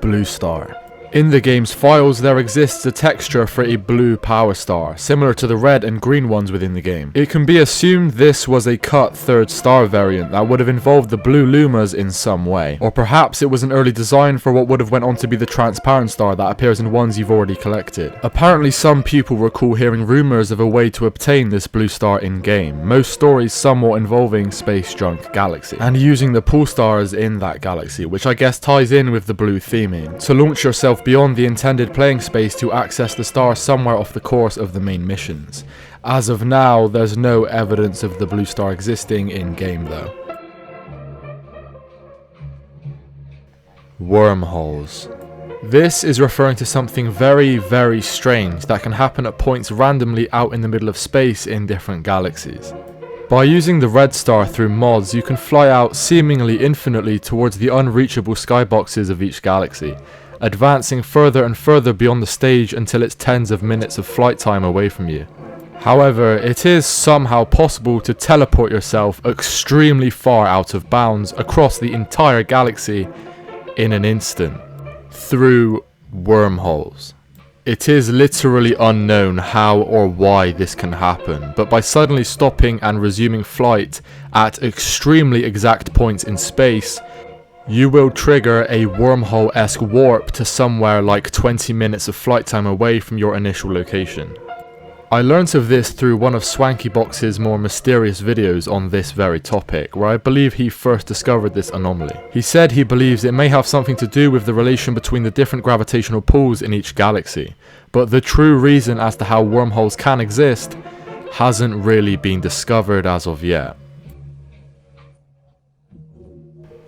Blue Star. In the game's files, there exists a texture for a blue power star, similar to the red and green ones within the game. It can be assumed this was a cut third star variant that would have involved the blue lumas in some way. Or perhaps it was an early design for what would have went on to be the transparent star that appears in ones you've already collected. Apparently some people recall hearing rumours of a way to obtain this blue star in-game, most stories somewhat involving Space Junk Galaxy, and using the pool stars in that galaxy, which I guess ties in with the blue theming, to launch yourself beyond the intended playing space to access the star somewhere off the course of the main missions. As of now, there's no evidence of the blue star existing in-game though. Wormholes. This is referring to something very, very strange that can happen at points randomly out in the middle of space in different galaxies. By using the red star through mods, you can fly out seemingly infinitely towards the unreachable skyboxes of each galaxy, advancing further and further beyond the stage until it's tens of minutes of flight time away from you. However, it is somehow possible to teleport yourself extremely far out of bounds across the entire galaxy in an instant, through wormholes. It is literally unknown how or why this can happen, but by suddenly stopping and resuming flight at extremely exact points in space, you will trigger a wormhole-esque warp to somewhere like 20 minutes of flight time away from your initial location. I learnt of this through one of Swankybox's more mysterious videos on this very topic, where I believe he first discovered this anomaly. He said he believes it may have something to do with the relation between the different gravitational pulls in each galaxy, but the true reason as to how wormholes can exist hasn't really been discovered as of yet.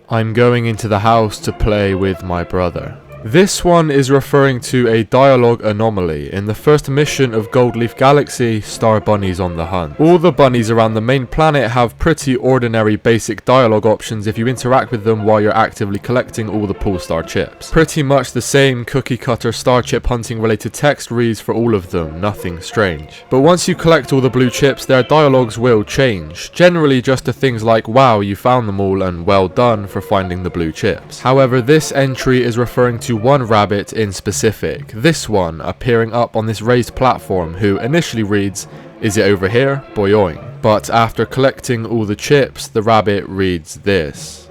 I'm going into the house to play with my brother. This one is referring to a dialogue anomaly in the first mission of Goldleaf Galaxy, Star Bunnies on the Hunt. All the bunnies around the main planet have pretty ordinary basic dialogue options if you interact with them while you're actively collecting all the pool star chips. Pretty much the same cookie cutter star chip hunting related text reads for all of them, nothing strange. But once you collect all the blue chips, their dialogues will change, generally just to things like wow you found them all and well done for finding the blue chips. However, this entry is referring to one rabbit in specific, this one appearing up on this raised platform, who initially reads, "Is it over here? Boyoing." But after collecting all the chips, the rabbit reads this.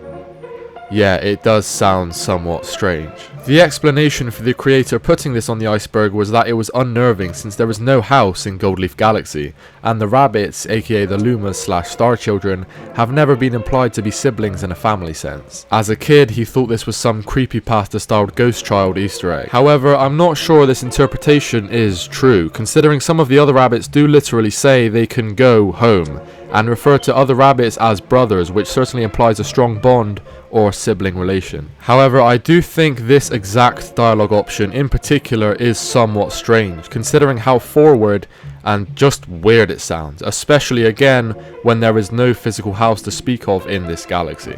Yeah, it does sound somewhat strange. The explanation for the creator putting this on the iceberg was that it was unnerving since there was no house in Goldleaf Galaxy, and the rabbits, aka the Lumas / Star Children, have never been implied to be siblings in a family sense. As a kid, he thought this was some creepypasta styled ghost child Easter egg. However, I'm not sure this interpretation is true, considering some of the other rabbits do literally say they can go home, and refer to other rabbits as brothers, which certainly implies a strong bond or sibling relation. However, I do think this exact dialogue option in particular is somewhat strange, considering how forward and just weird it sounds, especially again when there is no physical house to speak of in this galaxy.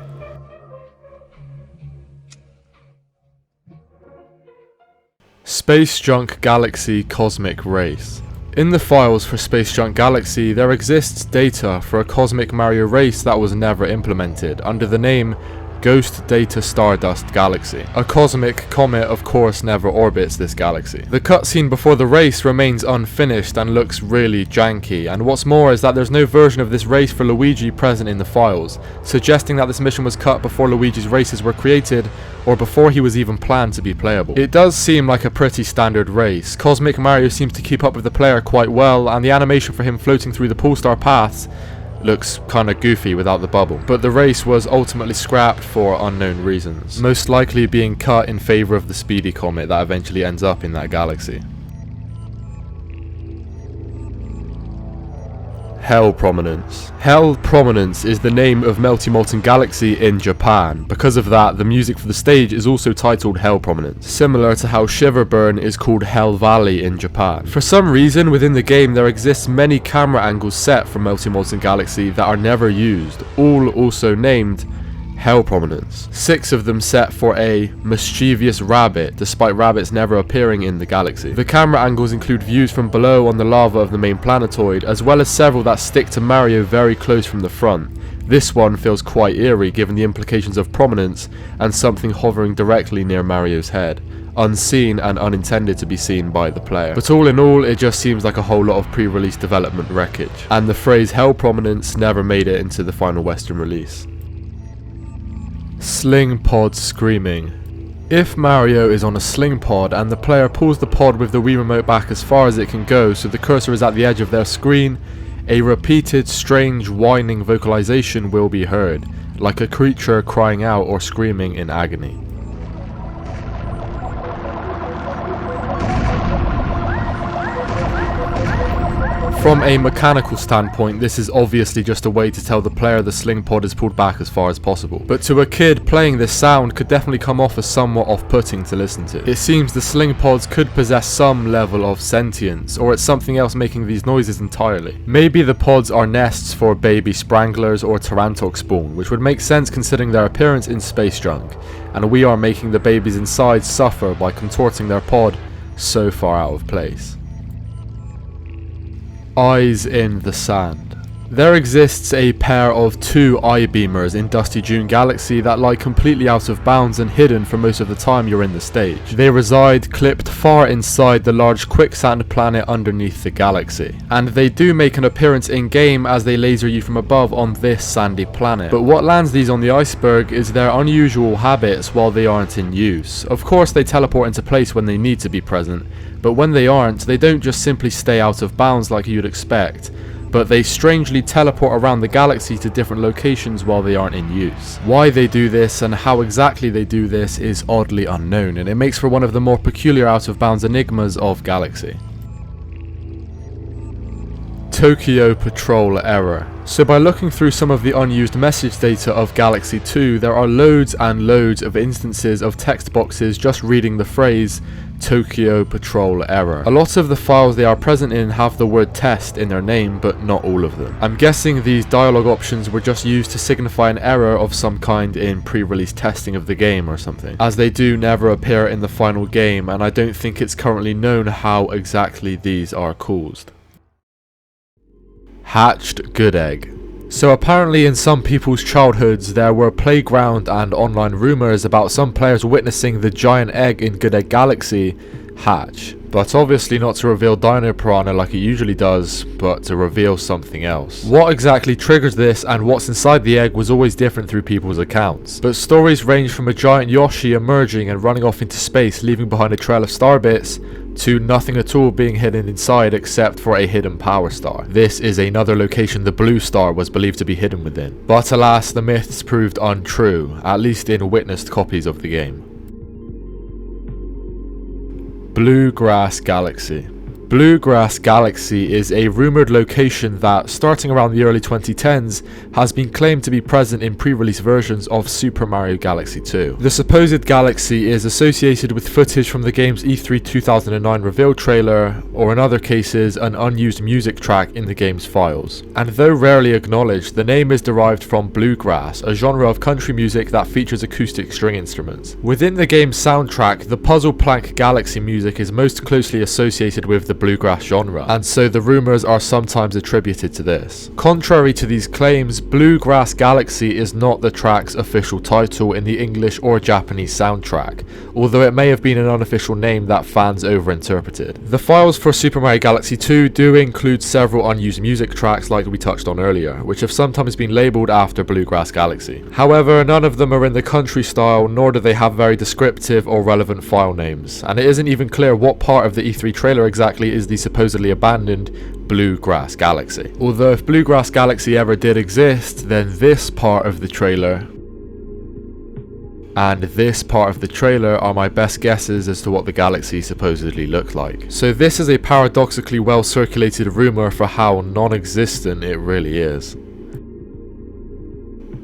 Space Junk Galaxy Cosmic Race. In the files for Space Junk Galaxy, there exists data for a Cosmic Mario race that was never implemented, under the name Ghost Data Stardust Galaxy. A cosmic comet of course never orbits this galaxy. The cutscene before the race remains unfinished and looks really janky, and what's more is that there's no version of this race for Luigi present in the files, suggesting that this mission was cut before Luigi's races were created, or before he was even planned to be playable. It does seem like a pretty standard race. Cosmic Mario seems to keep up with the player quite well, and the animation for him floating through the Polestar paths Looks kinda goofy without the bubble. But the race was ultimately scrapped for unknown reasons, most likely being cut in favour of the speedy comet that eventually ends up in that galaxy. Hell Prominence. Hell Prominence is the name of Melty Molten Galaxy in Japan. Because of that, the music for the stage is also titled Hell Prominence, similar to how Shiverburn is called Hell Valley in Japan. For some reason, within the game there exists many camera angles set from Melty Molten Galaxy that are never used, all also named Hell Prominence. 6 of them set for a mischievous rabbit, despite rabbits never appearing in the galaxy. The camera angles include views from below on the lava of the main planetoid, as well as several that stick to Mario very close from the front. This one feels quite eerie given the implications of prominence and something hovering directly near Mario's head, unseen and unintended to be seen by the player. But all in all, it just seems like a whole lot of pre-release development wreckage, and the phrase Hell Prominence never made it into the final Western release. Sling pod screaming. If Mario is on a sling pod and the player pulls the pod with the Wii Remote back as far as it can go so the cursor is at the edge of their screen, a repeated strange whining vocalization will be heard, like a creature crying out or screaming in agony. From a mechanical standpoint, this is obviously just a way to tell the player the sling pod is pulled back as far as possible. But to a kid, playing this sound could definitely come off as somewhat off-putting to listen to. It seems the sling pods could possess some level of sentience, or it's something else making these noises entirely. Maybe the pods are nests for baby spranglers or Tarantok spawn, which would make sense considering their appearance in space junk, and we are making the babies inside suffer by contorting their pod so far out of place. Eyes in the sand. There exists a pair of 2 eye beamers in Dusty Dune Galaxy that lie completely out of bounds and hidden for most of the time you're in the stage. They reside clipped far inside the large quicksand planet underneath the galaxy, and they do make an appearance in game as they laser you from above on this sandy planet. But what lands these on the iceberg is their unusual habits while they aren't in use. Of course they teleport into place when they need to be present, but when they aren't, they don't just simply stay out of bounds like you'd expect, but they strangely teleport around the galaxy to different locations while they aren't in use. Why they do this and how exactly they do this is oddly unknown, and it makes for one of the more peculiar out of bounds enigmas of Galaxy. Tokyo Patrol error. So by looking through some of the unused message data of Galaxy 2, there are loads and loads of instances of text boxes just reading the phrase Tokyo Patrol error. A lot of the files they are present in have the word test in their name, but not all of them. I'm guessing these dialogue options were just used to signify an error of some kind in pre-release testing of the game or something, as they do never appear in the final game, and I don't think it's currently known how exactly these are caused. Hatched good egg. So apparently in some people's childhoods there were playground and online rumours about some players witnessing the giant egg in Good Egg Galaxy hatch, but obviously not to reveal Dino Piranha like it usually does, but to reveal something else. What exactly triggers this and what's inside the egg was always different through people's accounts, but stories range from a giant Yoshi emerging and running off into space leaving behind a trail of star bits, to nothing at all being hidden inside except for a hidden power star. This is another location the blue star was believed to be hidden within. But alas, the myths proved untrue, at least in witnessed copies of the game. Bluegrass Galaxy. Bluegrass Galaxy is a rumoured location that, starting around the early 2010s, has been claimed to be present in pre-release versions of Super Mario Galaxy 2. The supposed galaxy is associated with footage from the game's E3 2009 reveal trailer, or in other cases, an unused music track in the game's files. And though rarely acknowledged, the name is derived from bluegrass, a genre of country music that features acoustic string instruments. Within the game's soundtrack, the Puzzle Plank Galaxy music is most closely associated with the bluegrass genre, and so the rumours are sometimes attributed to this. Contrary to these claims, Bluegrass Galaxy is not the track's official title in the English or Japanese soundtrack, although it may have been an unofficial name that fans overinterpreted. The files for Super Mario Galaxy 2 do include several unused music tracks like we touched on earlier, which have sometimes been labelled after Bluegrass Galaxy. However, none of them are in the country style, nor do they have very descriptive or relevant file names, and it isn't even clear what part of the E3 trailer exactly apparently is the supposedly abandoned Bluegrass Galaxy. Although if Bluegrass Galaxy ever did exist, then this part of the trailer and this part of the trailer are my best guesses as to what the galaxy supposedly looked like. So this is a paradoxically well circulated rumour for how non-existent it really is.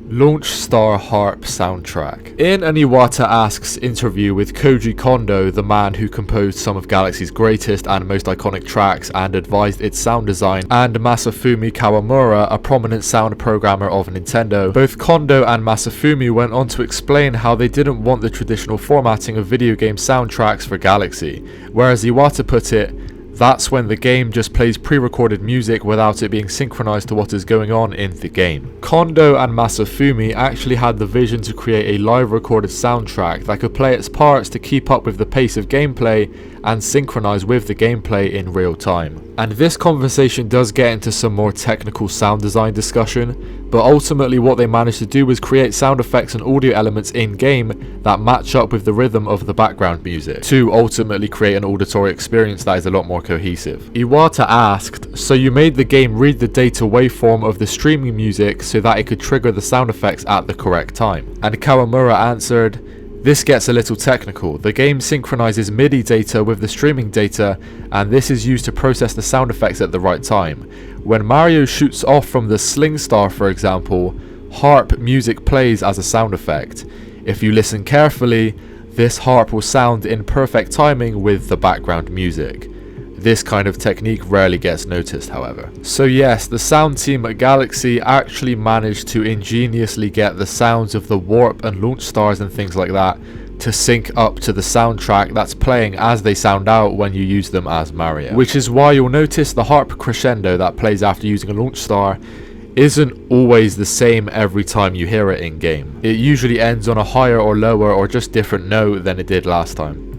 Launch Star Harp soundtrack. In an Iwata Asks interview with Koji Kondo, the man who composed some of Galaxy's greatest and most iconic tracks and advised its sound design, and Masafumi Kawamura, a prominent sound programmer of Nintendo, both Kondo and Masafumi went on to explain how they didn't want the traditional formatting of video game soundtracks for Galaxy, whereas Iwata put it, that's when the game just plays pre-recorded music without it being synchronized to what is going on in the game. Kondo and Masafumi actually had the vision to create a live recorded soundtrack that could play its parts to keep up with the pace of gameplay and synchronize with the gameplay in real time. And this conversation does get into some more technical sound design discussion, but ultimately what they managed to do was create sound effects and audio elements in-game that match up with the rhythm of the background music, to ultimately create an auditory experience that is a lot more cohesive. Iwata asked, so you made the game read the data waveform of the streaming music so that it could trigger the sound effects at the correct time? And Kawamura answered, this gets a little technical. The game synchronizes MIDI data with the streaming data, and this is used to process the sound effects at the right time. When Mario shoots off from the Sling Star, for example, harp music plays as a sound effect. If you listen carefully, this harp will sound in perfect timing with the background music. This kind of technique rarely gets noticed, however. So yes, the sound team at Galaxy actually managed to ingeniously get the sounds of the warp and launch stars and things like that to sync up to the soundtrack that's playing as they sound out when you use them as Mario. Which is why you'll notice the harp crescendo that plays after using a launch star isn't always the same every time you hear it in game. It usually ends on a higher or lower or just different note than it did last time.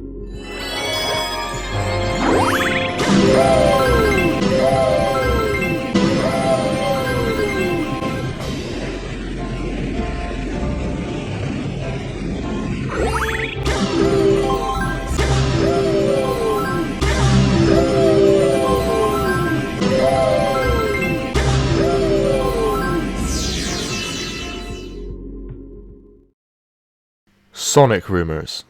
Sonic rumors.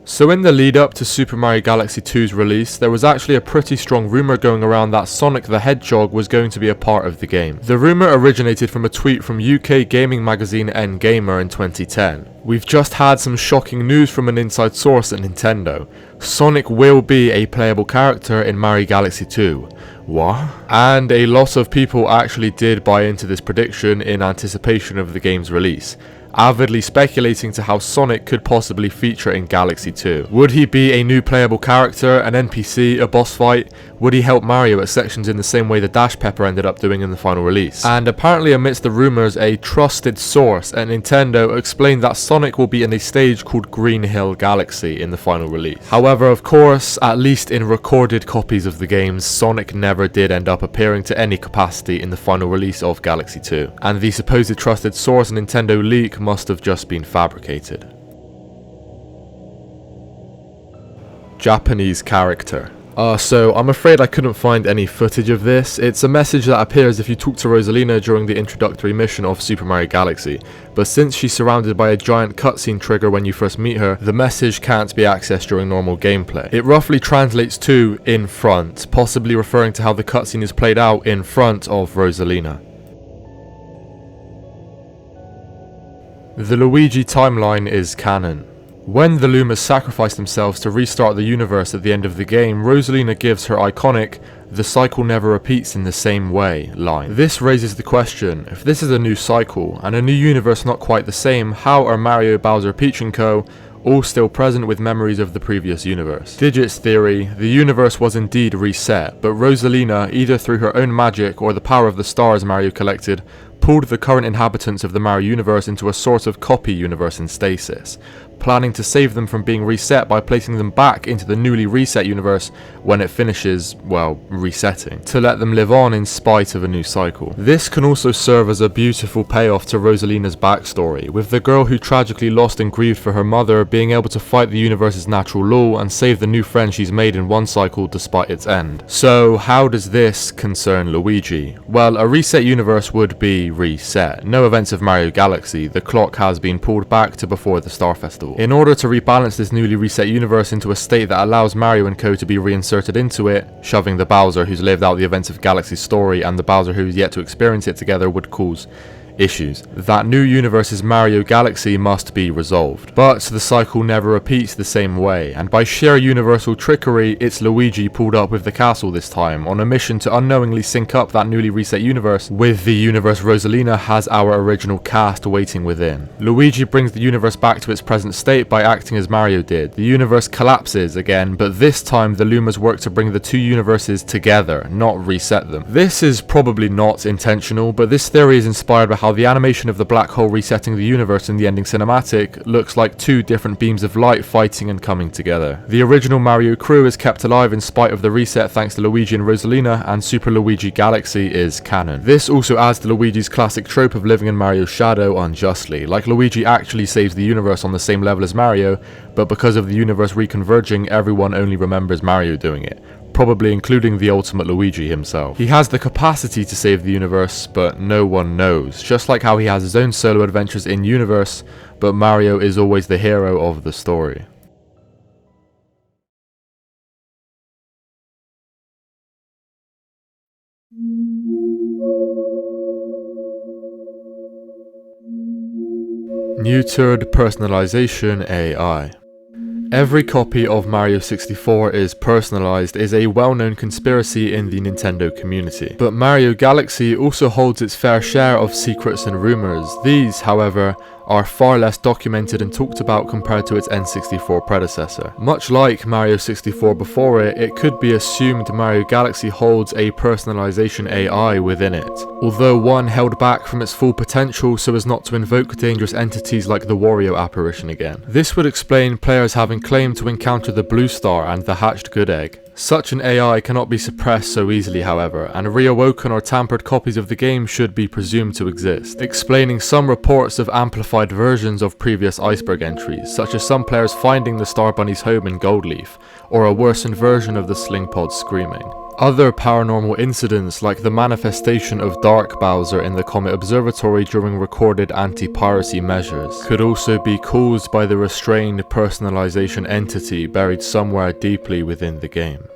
So in the lead up to Super Mario Galaxy 2's release, there was actually a pretty strong rumour going around that Sonic the Hedgehog was going to be a part of the game. The rumour originated from a tweet from UK gaming magazine N-Gamer in 2010. We've just had some shocking news from an inside source at Nintendo. Sonic will be a playable character in Mario Galaxy 2. What? And a lot of people actually did buy into this prediction in anticipation of the game's release, avidly speculating to how Sonic could possibly feature in Galaxy 2. Would he be a new playable character, an NPC, a boss fight? Would he help Mario at sections in the same way the Dash Pepper ended up doing in the final release? And apparently amidst the rumours, a trusted source at Nintendo explained that Sonic will be in a stage called Green Hill Galaxy in the final release. However, of course, at least in recorded copies of the games, Sonic never did end up appearing to any capacity in the final release of Galaxy 2. And the supposed trusted source Nintendo leak must have just been fabricated. Japanese character. So I'm afraid I couldn't find any footage of this. It's a message that appears if you talk to Rosalina during the introductory mission of Super Mario Galaxy, but since she's surrounded by a giant cutscene trigger when you first meet her, the message can't be accessed during normal gameplay. It roughly translates to in front, possibly referring to how the cutscene is played out in front of Rosalina. The Luigi timeline is canon. When the Lumas sacrifice themselves to restart the universe at the end of the game, Rosalina gives her iconic, "The cycle never repeats in the same way" line. This raises the question, if this is a new cycle, and a new universe not quite the same, how are Mario, Bowser, Peach and co. all still present with memories of the previous universe? Digit's theory, the universe was indeed reset, but Rosalina, either through her own magic or the power of the stars Mario collected, pulled the current inhabitants of the Mario universe into a sort of copy universe in stasis, planning to save them from being reset by placing them back into the newly reset universe when it finishes, well, resetting, to let them live on in spite of a new cycle. This can also serve as a beautiful payoff to Rosalina's backstory, with the girl who tragically lost and grieved for her mother being able to fight the universe's natural law and save the new friends she's made in one cycle despite its end. So how does this concern Luigi? Well, a reset universe would be reset. No events of Mario Galaxy, the clock has been pulled back to before the Star Festival. In order to rebalance this newly reset universe into a state that allows Mario and co to be reinserted into it, shoving the Bowser who's lived out the events of Galaxy's story and the Bowser who's yet to experience it together would cause issues. That new universe's Mario Galaxy must be resolved. But the cycle never repeats the same way, and by sheer universal trickery, it's Luigi pulled up with the castle this time, on a mission to unknowingly sync up that newly reset universe with the universe Rosalina has our original cast waiting within. Luigi brings the universe back to its present state by acting as Mario did. The universe collapses again, but this time the Lumas work to bring the two universes together, not reset them. This is probably not intentional, but this theory is inspired by how the animation of the black hole resetting the universe in the ending cinematic looks like two different beams of light fighting and coming together. The original Mario crew is kept alive in spite of the reset thanks to Luigi and Rosalina, and Super Luigi Galaxy is canon. This also adds to Luigi's classic trope of living in Mario's shadow unjustly, like Luigi actually saves the universe on the same level as Mario, but because of the universe reconverging, everyone only remembers Mario doing it, probably including the ultimate Luigi himself. He has the capacity to save the universe, but no one knows, just like how he has his own solo adventures in-universe, but Mario is always the hero of the story. Neutered Personalization AI. Every copy of Mario 64 is personalized is a well-known conspiracy in the Nintendo community. But Mario Galaxy also holds its fair share of secrets and rumors. These, however, are far less documented and talked about compared to its N64 predecessor. Much like Mario 64 before it, it could be assumed Mario Galaxy holds a personalization AI within it, although one held back from its full potential so as not to invoke dangerous entities like the Wario apparition again. This would explain players having claimed to encounter the Blue Star and the hatched Good Egg. Such an AI cannot be suppressed so easily, however, and reawoken or tampered copies of the game should be presumed to exist, explaining some reports of amplified versions of previous Iceberg entries, such as some players finding the Star Bunny's home in Goldleaf, or a worsened version of the Sling Pod screaming. Other paranormal incidents, like the manifestation of Dark Bowser in the Comet Observatory during recorded anti-piracy measures, could also be caused by the restrained personalization entity buried somewhere deeply within the game.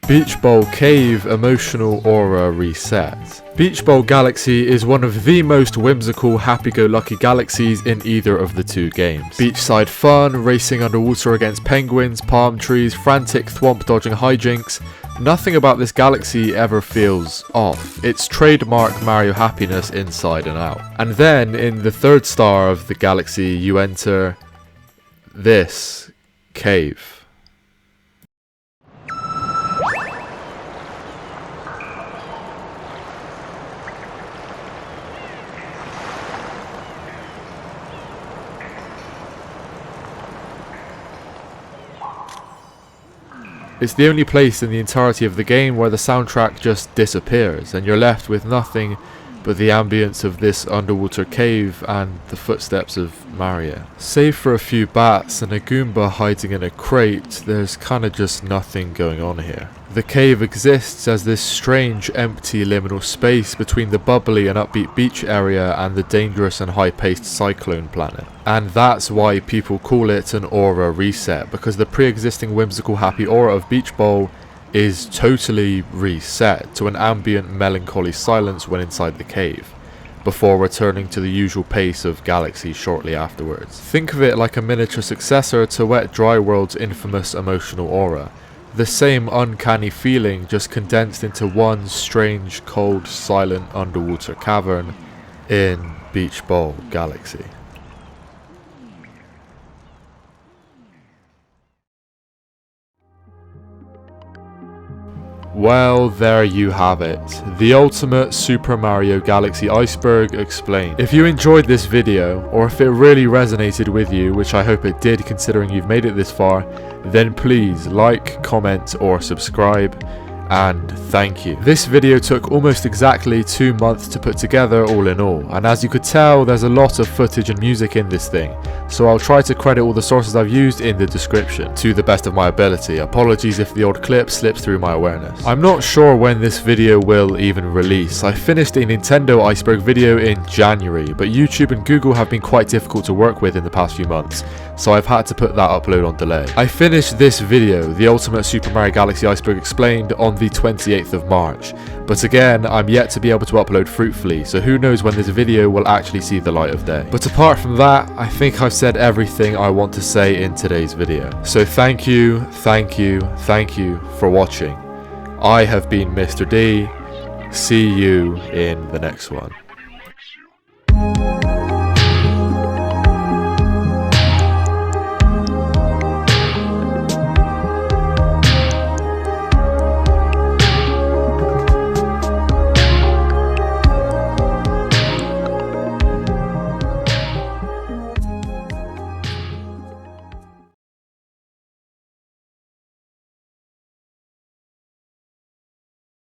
Beach Bowl Cave Emotional Aura Reset. Beach Bowl Galaxy is one of the most whimsical, happy-go-lucky galaxies in either of the two games. Beachside fun, racing underwater against penguins, palm trees, frantic thwomp-dodging hijinks. Nothing about this galaxy ever feels off. It's trademark Mario happiness inside and out. And then, in the third star of the galaxy, you enter this cave. It's the only place in the entirety of the game where the soundtrack just disappears, and you're left with nothing but the ambience of this underwater cave and the footsteps of Mario. Save for a few bats and a Goomba hiding in a crate, there's kinda just nothing going on here. The cave exists as this strange, empty liminal space between the bubbly and upbeat beach area and the dangerous and high-paced cyclone planet. And that's why people call it an aura reset, because the pre-existing whimsical happy aura of Beach Bowl is totally reset to an ambient melancholy silence when inside the cave, before returning to the usual pace of Galaxy shortly afterwards. Think of it like a miniature successor to Wet Dry World's infamous emotional aura. The same uncanny feeling, just condensed into one strange, cold, silent underwater cavern in Beach Bowl Galaxy. Well, there you have it. The ultimate Super Mario Galaxy Iceberg explained. If you enjoyed this video, or if it really resonated with you, which I hope it did considering you've made it this far, then please like, comment, or subscribe. And thank you. This video took almost exactly 2 months to put together all in all, and as you could tell there's a lot of footage and music in this thing, so I'll try to credit all the sources I've used in the description, to the best of my ability. Apologies if the odd clip slips through my awareness. I'm not sure when this video will even release. I finished a Nintendo Iceberg video in January, but YouTube and Google have been quite difficult to work with in the past few months, so I've had to put that upload on delay. I finished this video, the ultimate Super Mario Galaxy Iceberg explained, on the 28th of March, but again I'm yet to be able to upload fruitfully, so who knows when this video will actually see the light of day. But apart from that, I think I've said everything I want to say in today's video. So thank you for watching. I have been Mr. D. See you in the next one.